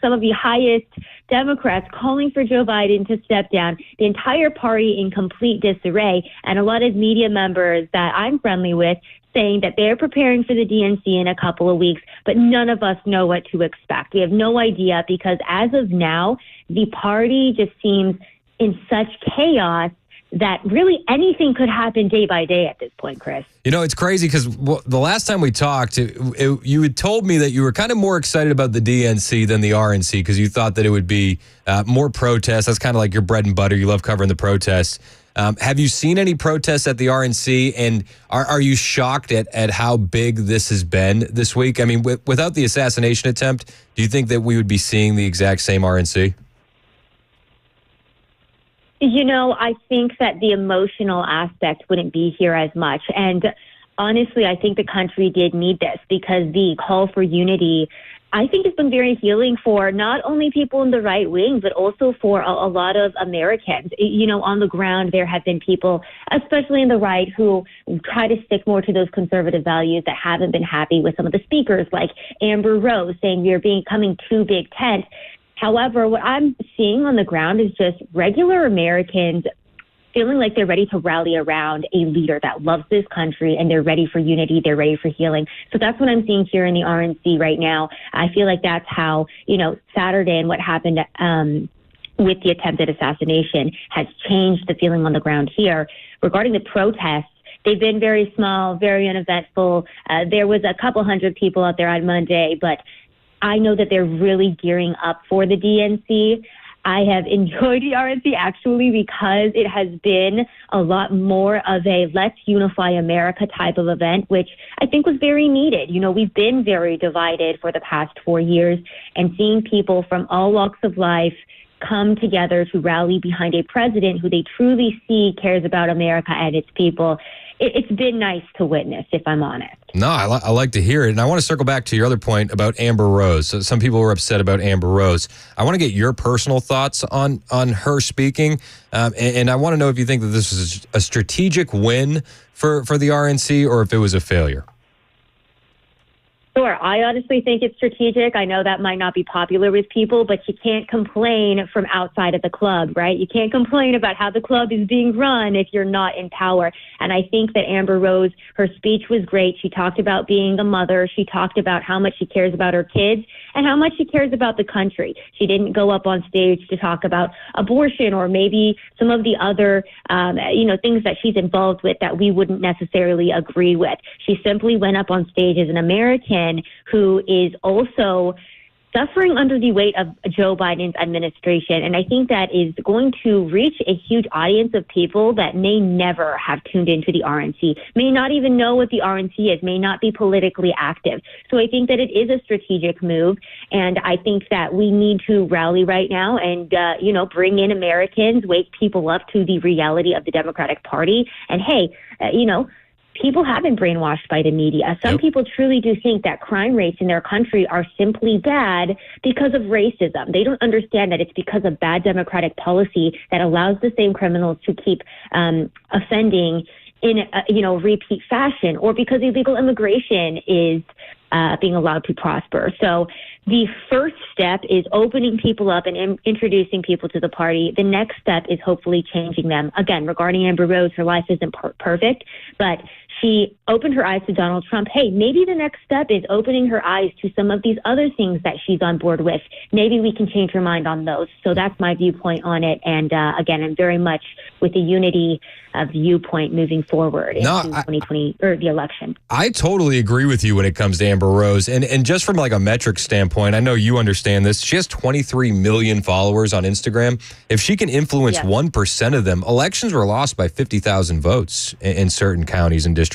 some of the highest Democrats calling for Joe Biden to step down, the entire party in complete disarray, and a lot of media members that I'm friendly with saying that they're preparing for the DNC in a couple of weeks, but none of us know what to expect. We have no idea because as of now, the party just seems in such chaos that really anything could happen day by day at this point, Chris. It's crazy because the last time we talked, you had told me that you were kind of more excited about the DNC than the RNC because you thought that it would be more protests. That's kind of like your bread and butter. You love covering the protests. Have you seen any protests at the RNC, and are you shocked at how big this has been this week? I mean, without the assassination attempt, do you think that we would be seeing the exact same RNC? I think that the emotional aspect wouldn't be here as much. And honestly, I think the country did need this because the call for unity, I think, has been very healing for not only people in the right wing, but also for a lot of Americans. On the ground, there have been people, especially in the right, who try to stick more to those conservative values that haven't been happy with some of the speakers, like Amber Rose saying we are becoming too big tent. However, what I'm seeing on the ground is just regular Americans feeling like they're ready to rally around a leader that loves this country, and they're ready for unity, they're ready for healing. So that's what I'm seeing here in the RNC right now. I feel like that's how, Saturday and what happened with the attempted assassination has changed the feeling on the ground here. Regarding the protests, they've been very small, very uneventful. There was a couple hundred people out there on Monday, but I know that they're really gearing up for the DNC. I have enjoyed the RNC actually because it has been a lot more of a let's unify America type of event, which I think was very needed. We've been very divided for the past 4 years, and seeing people from all walks of life come together to rally behind a president who they truly see cares about America and its people. It's been nice to witness, if I'm honest. No, I like to hear it. And I want to circle back to your other point about Amber Rose. So some people were upset about Amber Rose. I want to get your personal thoughts on her speaking. And I want to know if you think that this is a strategic win for the RNC or if it was a failure. Sure. I honestly think it's strategic. I know that might not be popular with people, but you can't complain from outside of the club, right? You can't complain about how the club is being run if you're not in power. And I think that Amber Rose, her speech was great. She talked about being a mother. She talked about how much she cares about her kids and how much she cares about the country. She didn't go up on stage to talk about abortion or maybe some of the other, things that she's involved with that we wouldn't necessarily agree with. She simply went up on stage as an American who is also suffering under the weight of Joe Biden's administration. And I think that is going to reach a huge audience of people that may never have tuned into the RNC, may not even know what the RNC is, may not be politically active. So I think that it is a strategic move. And I think that we need to rally right now and, bring in Americans, wake people up to the reality of the Democratic Party. And hey, people have been brainwashed by the media. Some people truly do think that crime rates in their country are simply bad because of racism. They don't understand that it's because of bad Democratic policy that allows the same criminals to keep offending in repeat fashion, or because illegal immigration is being allowed to prosper. So the first step is opening people up and introducing people to the party. The next step is hopefully changing them. Again, regarding Amber Rose, her life isn't perfect, but she opened her eyes to Donald Trump. Hey, maybe the next step is opening her eyes to some of these other things that she's on board with. Maybe we can change her mind on those. So that's my viewpoint on it. And again, I'm very much with the unity of viewpoint moving forward into 2020 or the election. I totally agree with you when it comes to Amber Rose. And just from like a metric standpoint, I know you understand this. She has 23 million followers on Instagram. If she can influence 1% of them, elections were lost by 50,000 votes in certain counties and districts,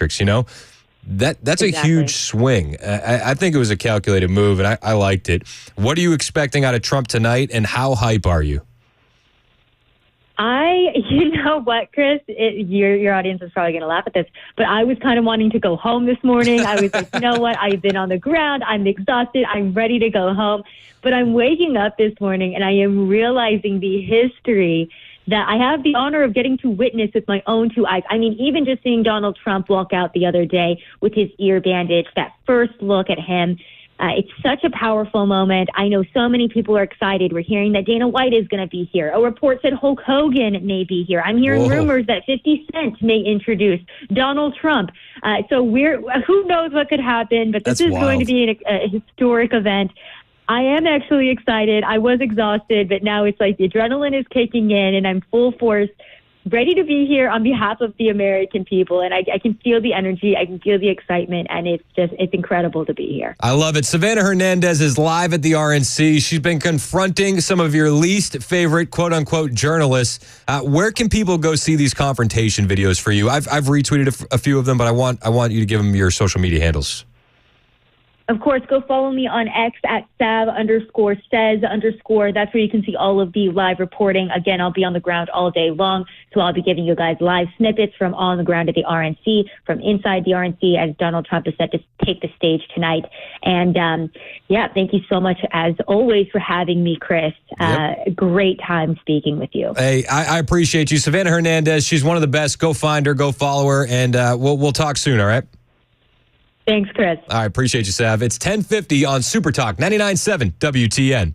That's a huge swing. I think it was a calculated move, and I liked it. What are you expecting out of Trump tonight, and how hype are you? You know what, Chris? Your audience is probably going to laugh at this, but I was kind of wanting to go home this morning. I was like, you know what? I've been on the ground. I'm exhausted. I'm ready to go home. But I'm waking up this morning, and I am realizing the history that I have the honor of getting to witness with my own two eyes. I mean, even just seeing Donald Trump walk out the other day with his ear bandage, that first look at him, it's such a powerful moment. I know so many people are excited. We're hearing that Dana White is going to be here. A report said Hulk Hogan may be here. I'm hearing rumors that 50 Cent may introduce Donald Trump. So who knows what could happen, but this is going to be a historic event. I am actually excited. I was exhausted, but now it's like the adrenaline is kicking in and I'm full force, ready to be here on behalf of the American people. And I can feel the energy. I can feel the excitement. And it's incredible to be here. I love it. Savannah Hernandez is live at the RNC. She's been confronting some of your least favorite quote unquote journalists. Where can people go see these confrontation videos for you? I've retweeted a few of them, but I want you to give them your social media handles. Of course, go follow me on X at @sav_says_. That's where you can see all of the live reporting. Again, I'll be on the ground all day long, so I'll be giving you guys live snippets from on the ground at the RNC, from inside the RNC, as Donald Trump is set to take the stage tonight. And thank you so much, as always, for having me, Chris. Great time speaking with you. Hey, I appreciate you. Savannah Hernandez, she's one of the best. Go find her, go follow her, and we'll talk soon, all right? Thanks, Chris. All right, appreciate you, Sav. It's 10:50 on Super Talk 99.7 WTN.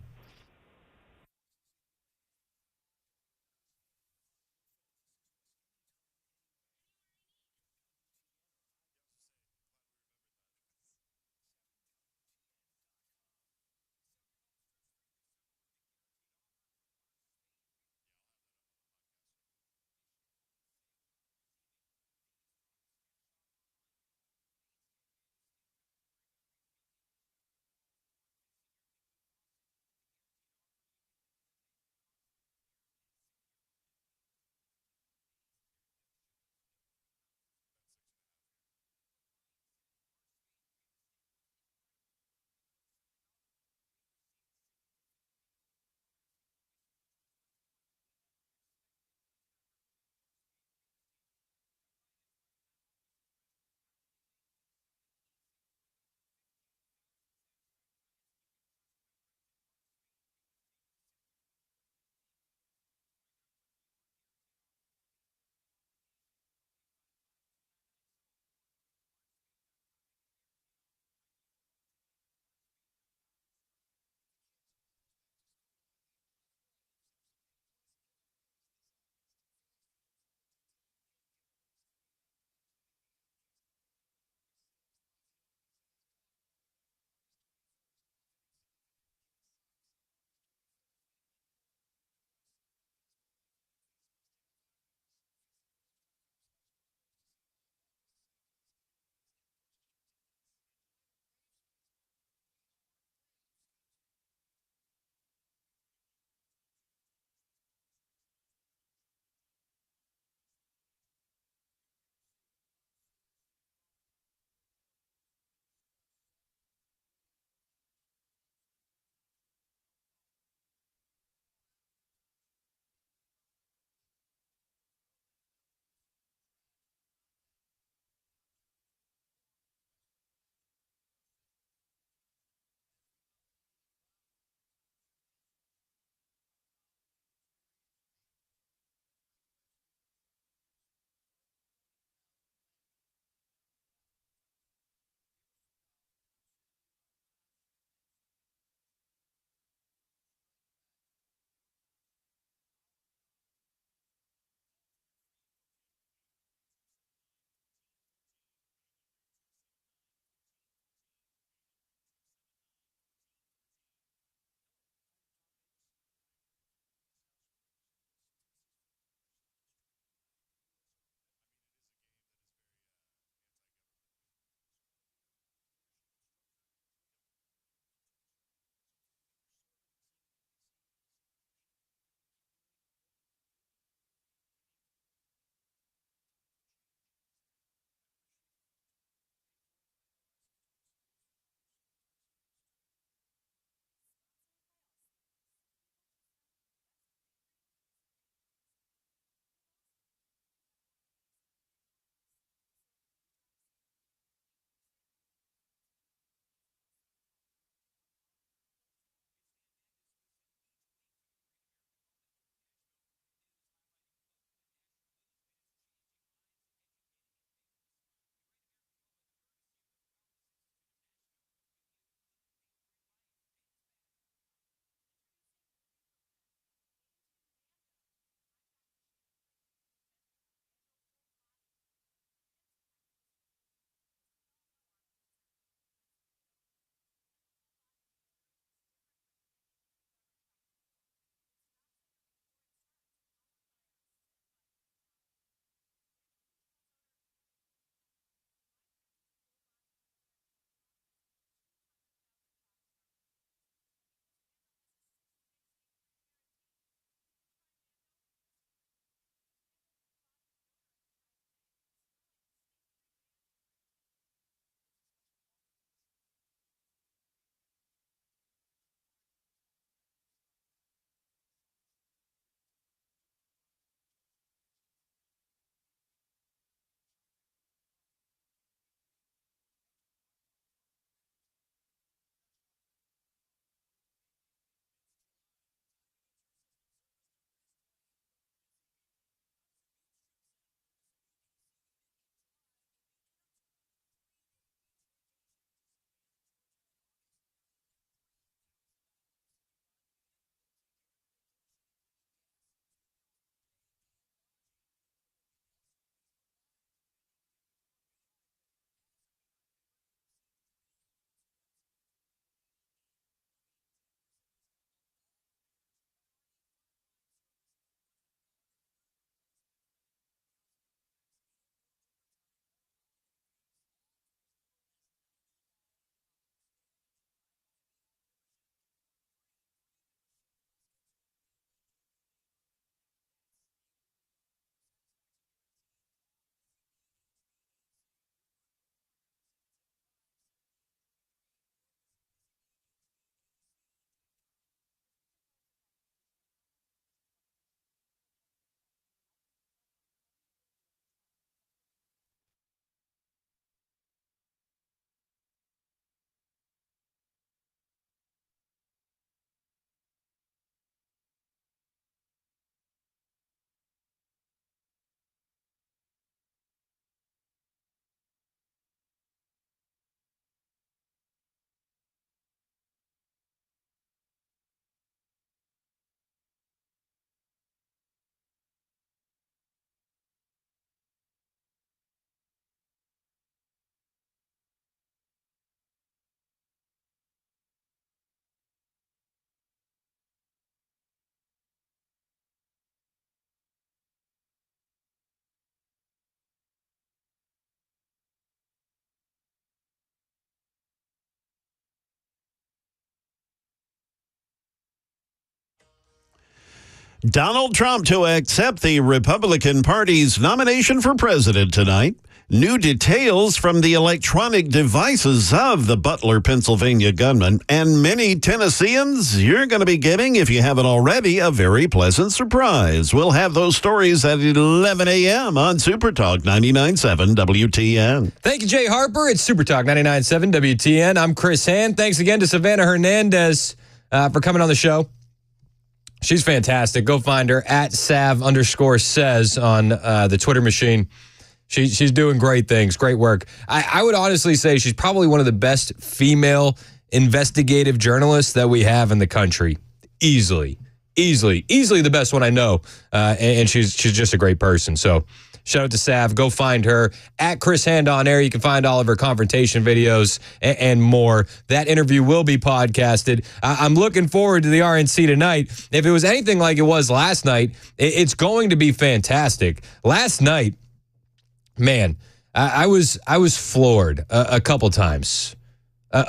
Donald Trump to accept the Republican Party's nomination for president tonight. New details from the electronic devices of the Butler, Pennsylvania gunman, and many Tennesseans, you're going to be getting, if you haven't already, a very pleasant surprise. We'll have those stories at 11 a.m. on Super Talk 99.7 WTN. Thank you, Jay Harper. It's Super Talk 99.7 WTN. I'm Chris Hand. Thanks again to Savannah Hernandez for coming on the show. She's fantastic. Go find her at Sav_says on the Twitter machine. She's doing great things, great work. I would honestly say she's probably one of the best female investigative journalists that we have in the country. Easily the best one I know. And she's just a great person. So shout out to Sav. Go find her at Chris Hand on Air. You can find all of her confrontation videos and more. That interview will be podcasted. I'm looking forward to the RNC tonight. If it was anything like it was last night, it's going to be fantastic. Last night, man, I was floored a couple times. Sav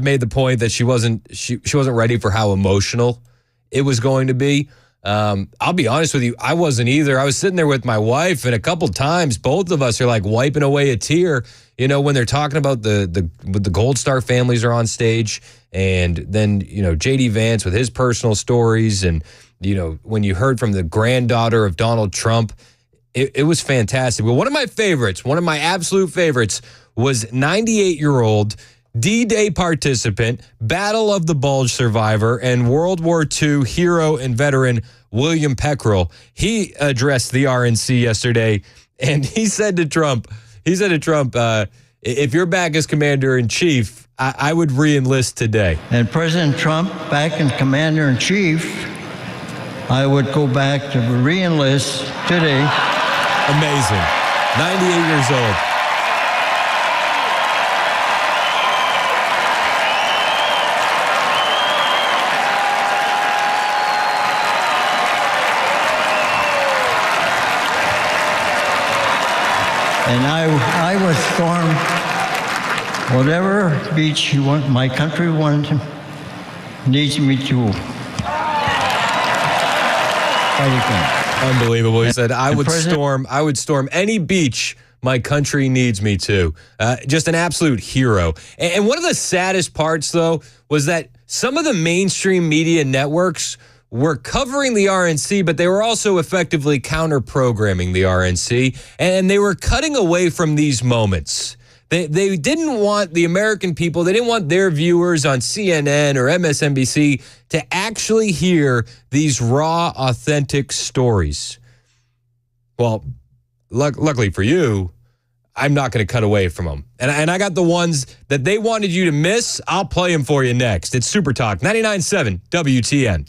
made the point that she wasn't ready for how emotional it was going to be. I'll be honest with you, I wasn't either. I was sitting there with my wife, and a couple times, both of us are like wiping away a tear. When they're talking about the Gold Star families are on stage, and then JD Vance with his personal stories, and when you heard from the granddaughter of Donald Trump, it was fantastic. But one of my absolute favorites was 98-year-old D-Day participant, Battle of the Bulge survivor, and World War II hero and veteran William Peckrell. He addressed the RNC yesterday, and he said to Trump, if you're back as commander-in-chief, I would re-enlist today. And President Trump, back as commander-in-chief, I would go back to re-enlist today. Amazing. 98 years old. And I would storm whatever beach you want, my country needs me to fight again. Unbelievable. He said, I would storm any beach my country needs me to. Just an absolute hero. And one of the saddest parts, though, was that some of the mainstream media networks were covering the RNC, but they were also effectively counter-programming the RNC, and they were cutting away from these moments. They didn't want the American people, they didn't want their viewers on CNN or MSNBC to actually hear these raw, authentic stories. Well, luckily for you, I'm not going to cut away from them. And I got the ones that they wanted you to miss. I'll play them for you next. It's Super Talk 99.7 WTN.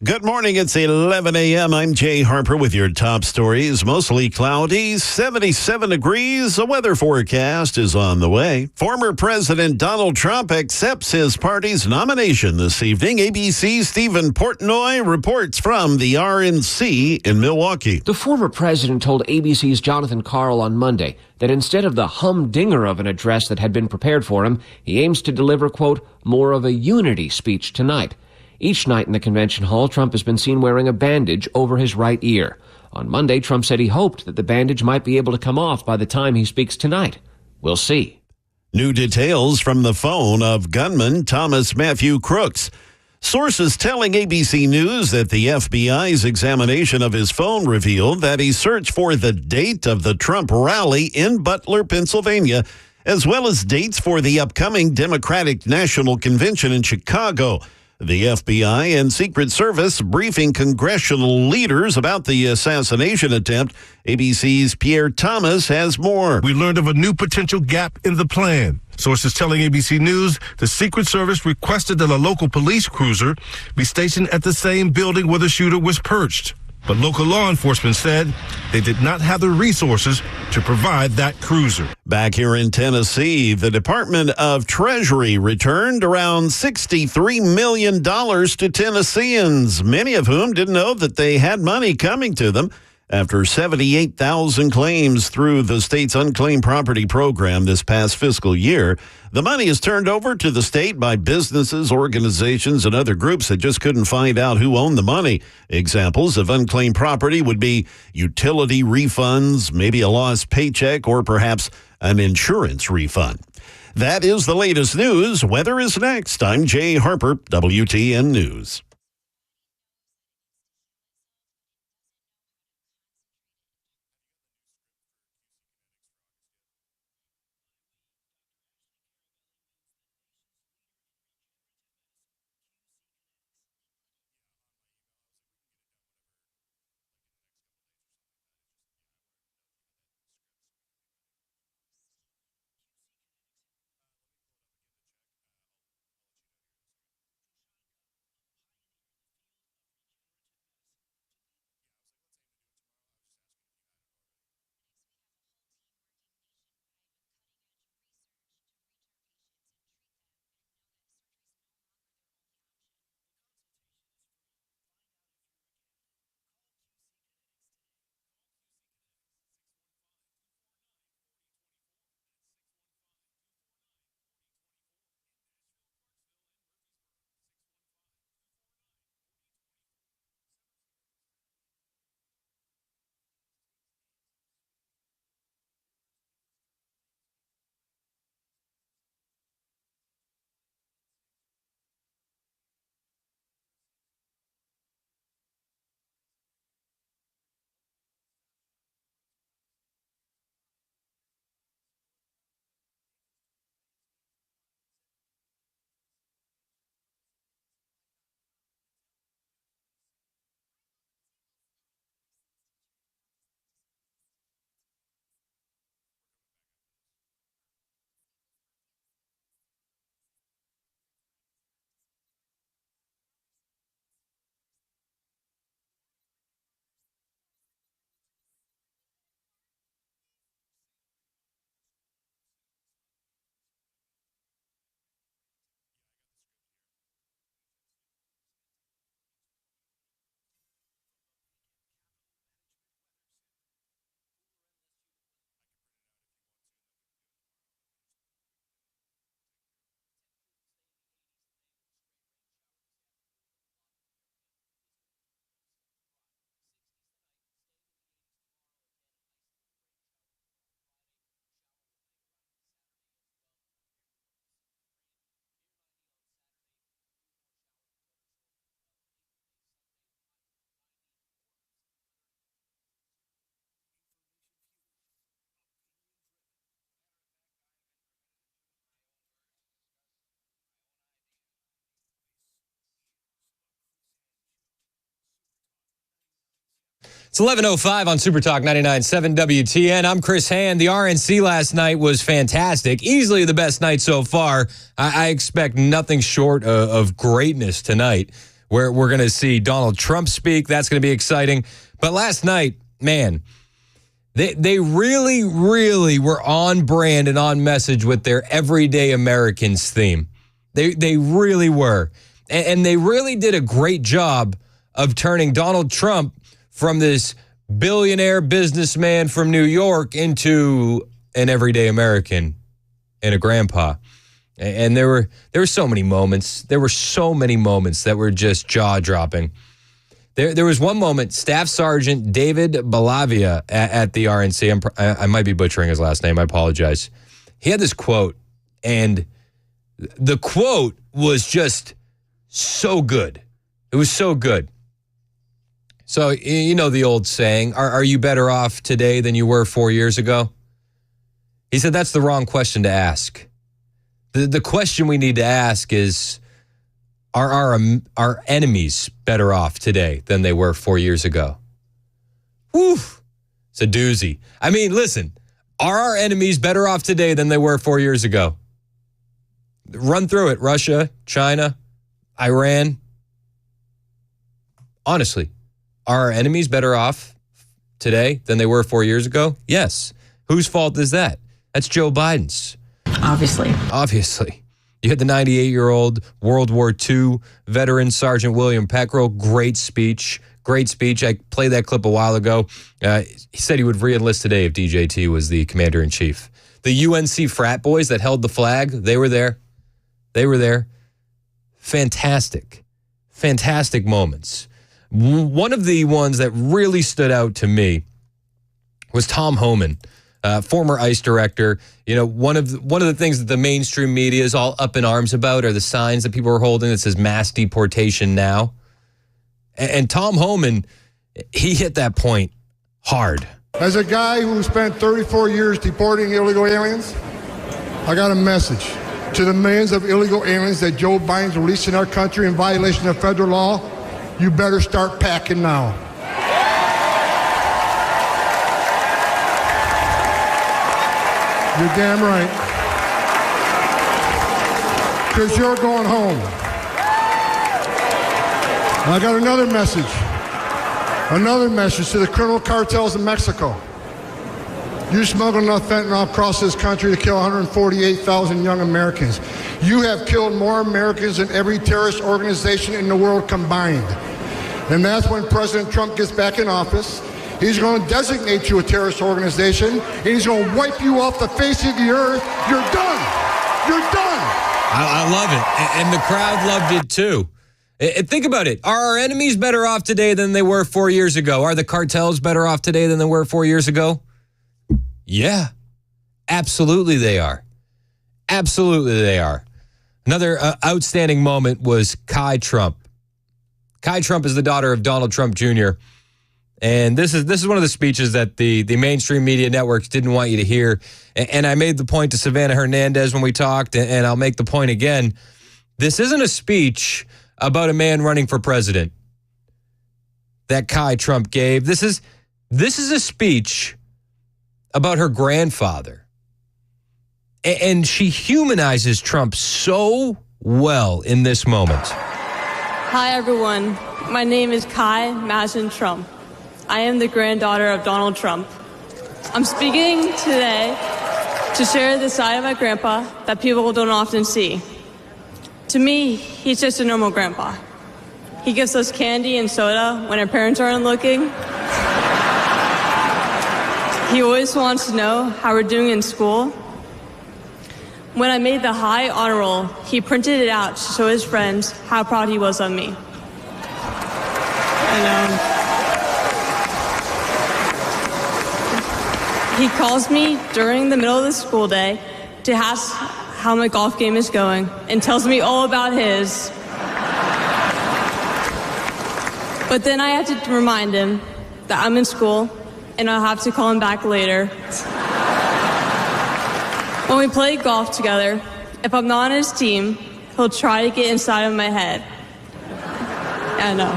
Good morning. It's 11 a.m. I'm Jay Harper with your top stories. Mostly cloudy, 77 degrees. A weather forecast is on the way. Former President Donald Trump accepts his party's nomination this evening. ABC's Stephen Portnoy reports from the RNC in Milwaukee. The former president told ABC's Jonathan Karl on Monday that instead of the humdinger of an address that had been prepared for him, he aims to deliver, quote, more of a unity speech tonight. Each night in the convention hall, Trump has been seen wearing a bandage over his right ear. On Monday, Trump said he hoped that the bandage might be able to come off by the time he speaks tonight. We'll see. New details from the phone of gunman Thomas Matthew Crooks. Sources telling ABC News that the FBI's examination of his phone revealed that he searched for the date of the Trump rally in Butler, Pennsylvania, as well as dates for the upcoming Democratic National Convention in Chicago. The FBI and Secret Service briefing congressional leaders about the assassination attempt. ABC's Pierre Thomas has more. We learned of a new potential gap in the plan. Sources telling ABC News the Secret Service requested that a local police cruiser be stationed at the same building where the shooter was perched. but local law enforcement said they did not have the resources to provide that cruiser. Back here in Tennessee, the Department of Treasury returned around $63 million to Tennesseans, many of whom didn't know that they had money coming to them. After 78,000 claims through the state's unclaimed property program this past fiscal year, the money is turned over to the state by businesses, organizations, and other groups that just couldn't find out who owned the money. Examples of unclaimed property would be utility refunds, maybe a lost paycheck, or perhaps an insurance refund. That is the latest news. Weather is next. I'm Jay Harper, WTN News. It's 11:05 on Super Talk 99.7 WTN. I'm Chris Hand. The RNC last night was fantastic. Easily the best night so far. I expect nothing short of greatness tonight, where we're going to see Donald Trump speak. That's going to be exciting. But last night, man, they really, really were on brand and on message with their Everyday Americans theme. They really were. And they really did a great job of turning Donald Trump from this billionaire businessman from New York into an everyday American and a grandpa. And there were so many moments. There were so many moments that were just jaw-dropping. There was one moment, Staff Sergeant David Balavia at the RNC. I might be butchering his last name. I apologize. He had this quote, and the quote was just so good. It was so good. So, you know the old saying, are you better off today than you were 4 years ago? He said that's the wrong question to ask. The question we need to ask is, are our enemies better off today than they were 4 years ago? Whew, it's a doozy. I mean, listen, are our enemies better off today than they were 4 years ago? Run through it. Russia, China, Iran. Honestly, Are our enemies better off today than they were 4 years ago? Yes. Whose fault is that? That's Joe Biden's. Obviously. You had the 98-year-old World War II veteran, Sergeant William Peckrell. Great speech. I played that clip a while ago. He said he would re-enlist today if DJT was the commander-in-chief. The UNC frat boys that held the flag, they were there. Fantastic moments. One of the ones that really stood out to me was Tom Homan, former ICE director. One of the things that the mainstream media is all up in arms about are the signs that people are holding that says mass deportation now. And Tom Homan, he hit that point hard. As a guy who spent 34 years deporting illegal aliens, I got a message to the millions of illegal aliens that Joe Biden's releasing our country in violation of federal law. You better start packing now. You're damn right. Because you're going home. I got another message to the criminal cartels in Mexico. You smuggled enough fentanyl across this country to kill 148,000 young Americans. You have killed more Americans than every terrorist organization in the world combined. And that's when President Trump gets back in office. He's going to designate you a terrorist organization, and he's going to wipe you off the face of the earth. You're done. You're done. I love it. And the crowd loved it too. Think about it. Are our enemies better off today than they were 4 years ago? Are the cartels better off today than they were 4 years ago? Yeah, absolutely they are. Absolutely they are. Another outstanding moment was Kai Trump. Kai Trump is the daughter of Donald Trump Jr., and this is one of the speeches that the mainstream media networks didn't want you to hear. And I made the point to Savannah Hernandez when we talked, and I'll make the point again. This isn't a speech about a man running for president that Kai Trump gave. This is a speech about her grandfather. And she humanizes Trump so well in this moment. Hi, everyone. My name is Kai Madison Trump. I am the granddaughter of Donald Trump. I'm speaking today to share the side of my grandpa that people don't often see. To me, he's just a normal grandpa. He gives us candy and soda when our parents aren't looking. He always wants to know how we're doing in school. When I made the high honor roll, he printed it out to show his friends how proud he was of me. And he calls me during the middle of the school day to ask how my golf game is going and tells me all about his. But then I have to remind him that I'm in school and I'll have to call him back later. When we play golf together, if I'm not on his team, he'll try to get inside of my head. I know.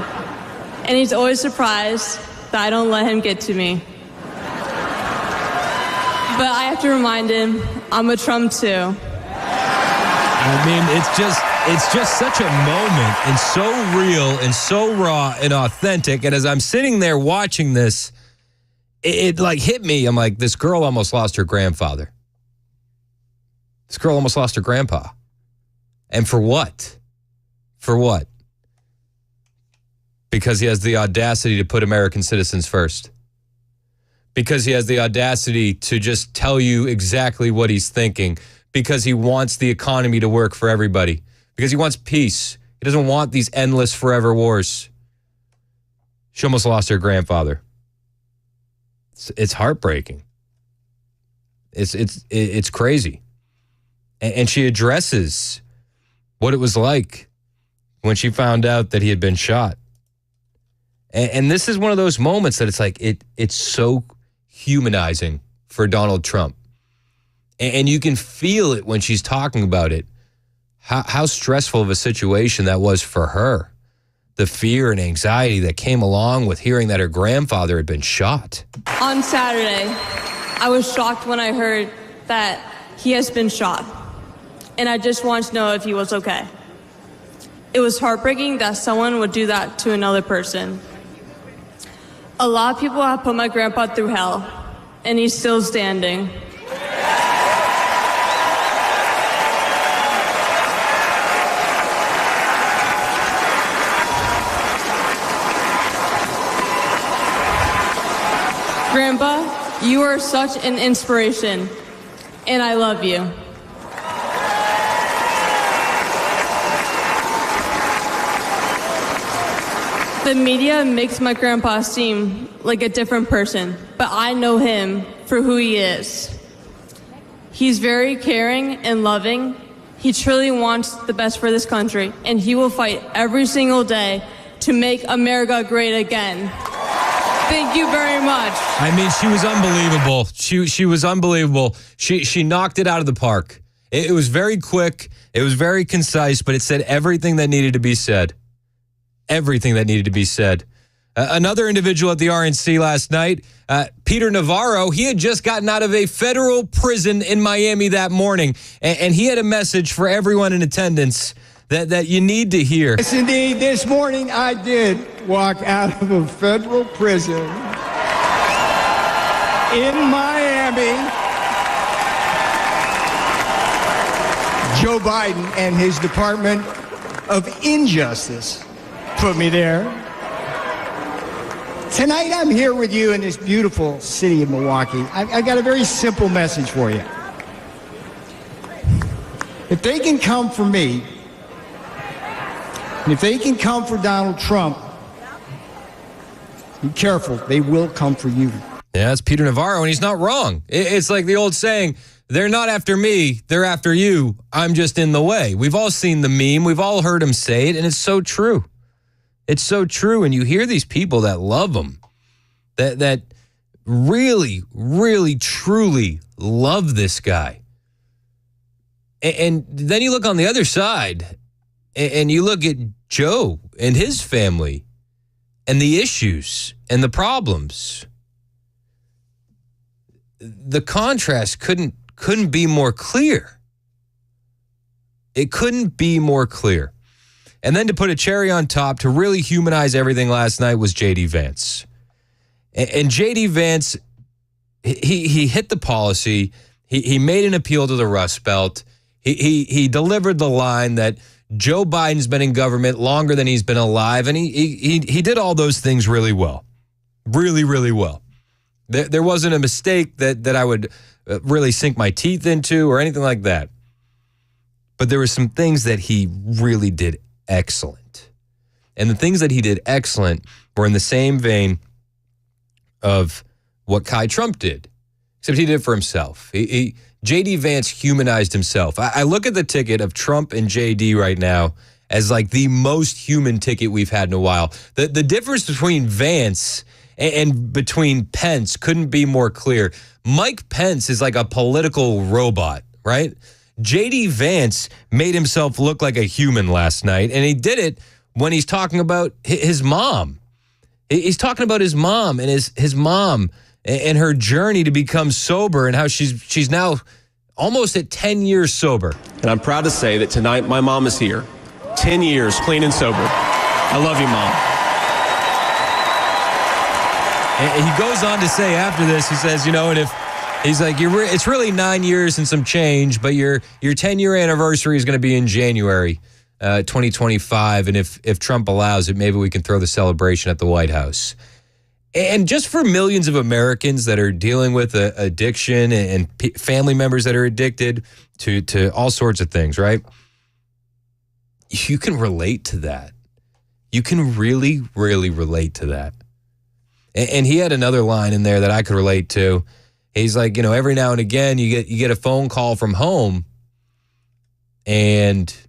And he's always surprised that I don't let him get to me. But I have to remind him I'm a Trump too. I mean, it's just such a moment and so real and so raw and authentic. And as I'm sitting there watching this, it like hit me. I'm like, this girl almost lost her grandfather. This girl almost lost her grandpa. And for what? For what? Because he has the audacity to put American citizens first. Because he has the audacity to just tell you exactly what he's thinking. Because he wants the economy to work for everybody. Because he wants peace. He doesn't want these endless forever wars. She almost lost her grandfather. It's heartbreaking. It's crazy. And she addresses what it was like when she found out that he had been shot. And this is one of those moments that it's like, it's so humanizing for Donald Trump. And you can feel it when she's talking about it, how stressful of a situation that was for her. The fear and anxiety that came along with hearing that her grandfather had been shot. On Saturday, I was shocked when I heard that he has been shot. And I just wanted to know if he was okay. It was heartbreaking that someone would do that to another person. A lot of people have put my grandpa through hell, and he's still standing. Grandpa, you are such an inspiration, and I love you. The media makes my grandpa seem like a different person, but I know him for who he is. He's very caring and loving. He truly wants the best for this country, and he will fight every single day to make America great again. Thank you very much. I mean, she was unbelievable. She was unbelievable. She knocked it out of the park. It was very quick. It was very concise, but it said everything that needed to be said. Everything that needed to be said. Another individual at the RNC last night, Peter Navarro, he had just gotten out of a federal prison in Miami that morning, and he had a message for everyone in attendance that you need to hear. Yes, indeed. This morning I did walk out of a federal prison in Miami. Joe Biden and his Department of Injustice put me there. Tonight I'm here with you in this beautiful city of Milwaukee. I got a very simple message for you. If they can come for me, and if they can come for Donald Trump, be careful, they will come for you. Yeah, it's Peter Navarro, and he's not wrong. It's like the old saying, they're not after me, they're after you. I'm just in the way. We've all seen the meme. We've all heard him say it, and it's so true. It's so true, and you hear these people that love him, that really, really, truly love this guy. And then you look on the other side, and you look at Joe and his family and the issues and the problems. The contrast couldn't be more clear. It couldn't be more clear. And then to put a cherry on top, to really humanize everything last night, was J.D. Vance. And J.D. Vance, he hit the policy. He made an appeal to the Rust Belt. He delivered the line that Joe Biden's been in government longer than he's been alive, and he did all those things really well. Really, really well. There wasn't a mistake that I would really sink my teeth into or anything like that. But there were some things that he really did excellent. And the things that he did excellent were in the same vein of what Kai Trump did, except he did it for himself. J.D. Vance humanized himself. I look at the ticket of Trump and J.D. right now as like the most human ticket we've had in a while. The difference between Vance and between Pence couldn't be more clear. Mike Pence is like a political robot, right? J.D. Vance made himself look like a human last night, and he did it when he's talking about his mom. He's talking about his mom and his mom and her journey to become sober and how she's now almost at 10 years sober. And I'm proud to say that tonight my mom is here, 10 years clean and sober. I love you, Mom. And he goes on to say after this, he says, and if he's like, it's really 9 years and some change, but your 10-year anniversary is going to be in January 2025. And if Trump allows it, maybe we can throw the celebration at the White House. And just for millions of Americans that are dealing with addiction and family members that are addicted to all sorts of things, right? You can relate to that. You can really, really relate to that. And he had another line in there that I could relate to. He's like, every now and again you get a phone call from home, and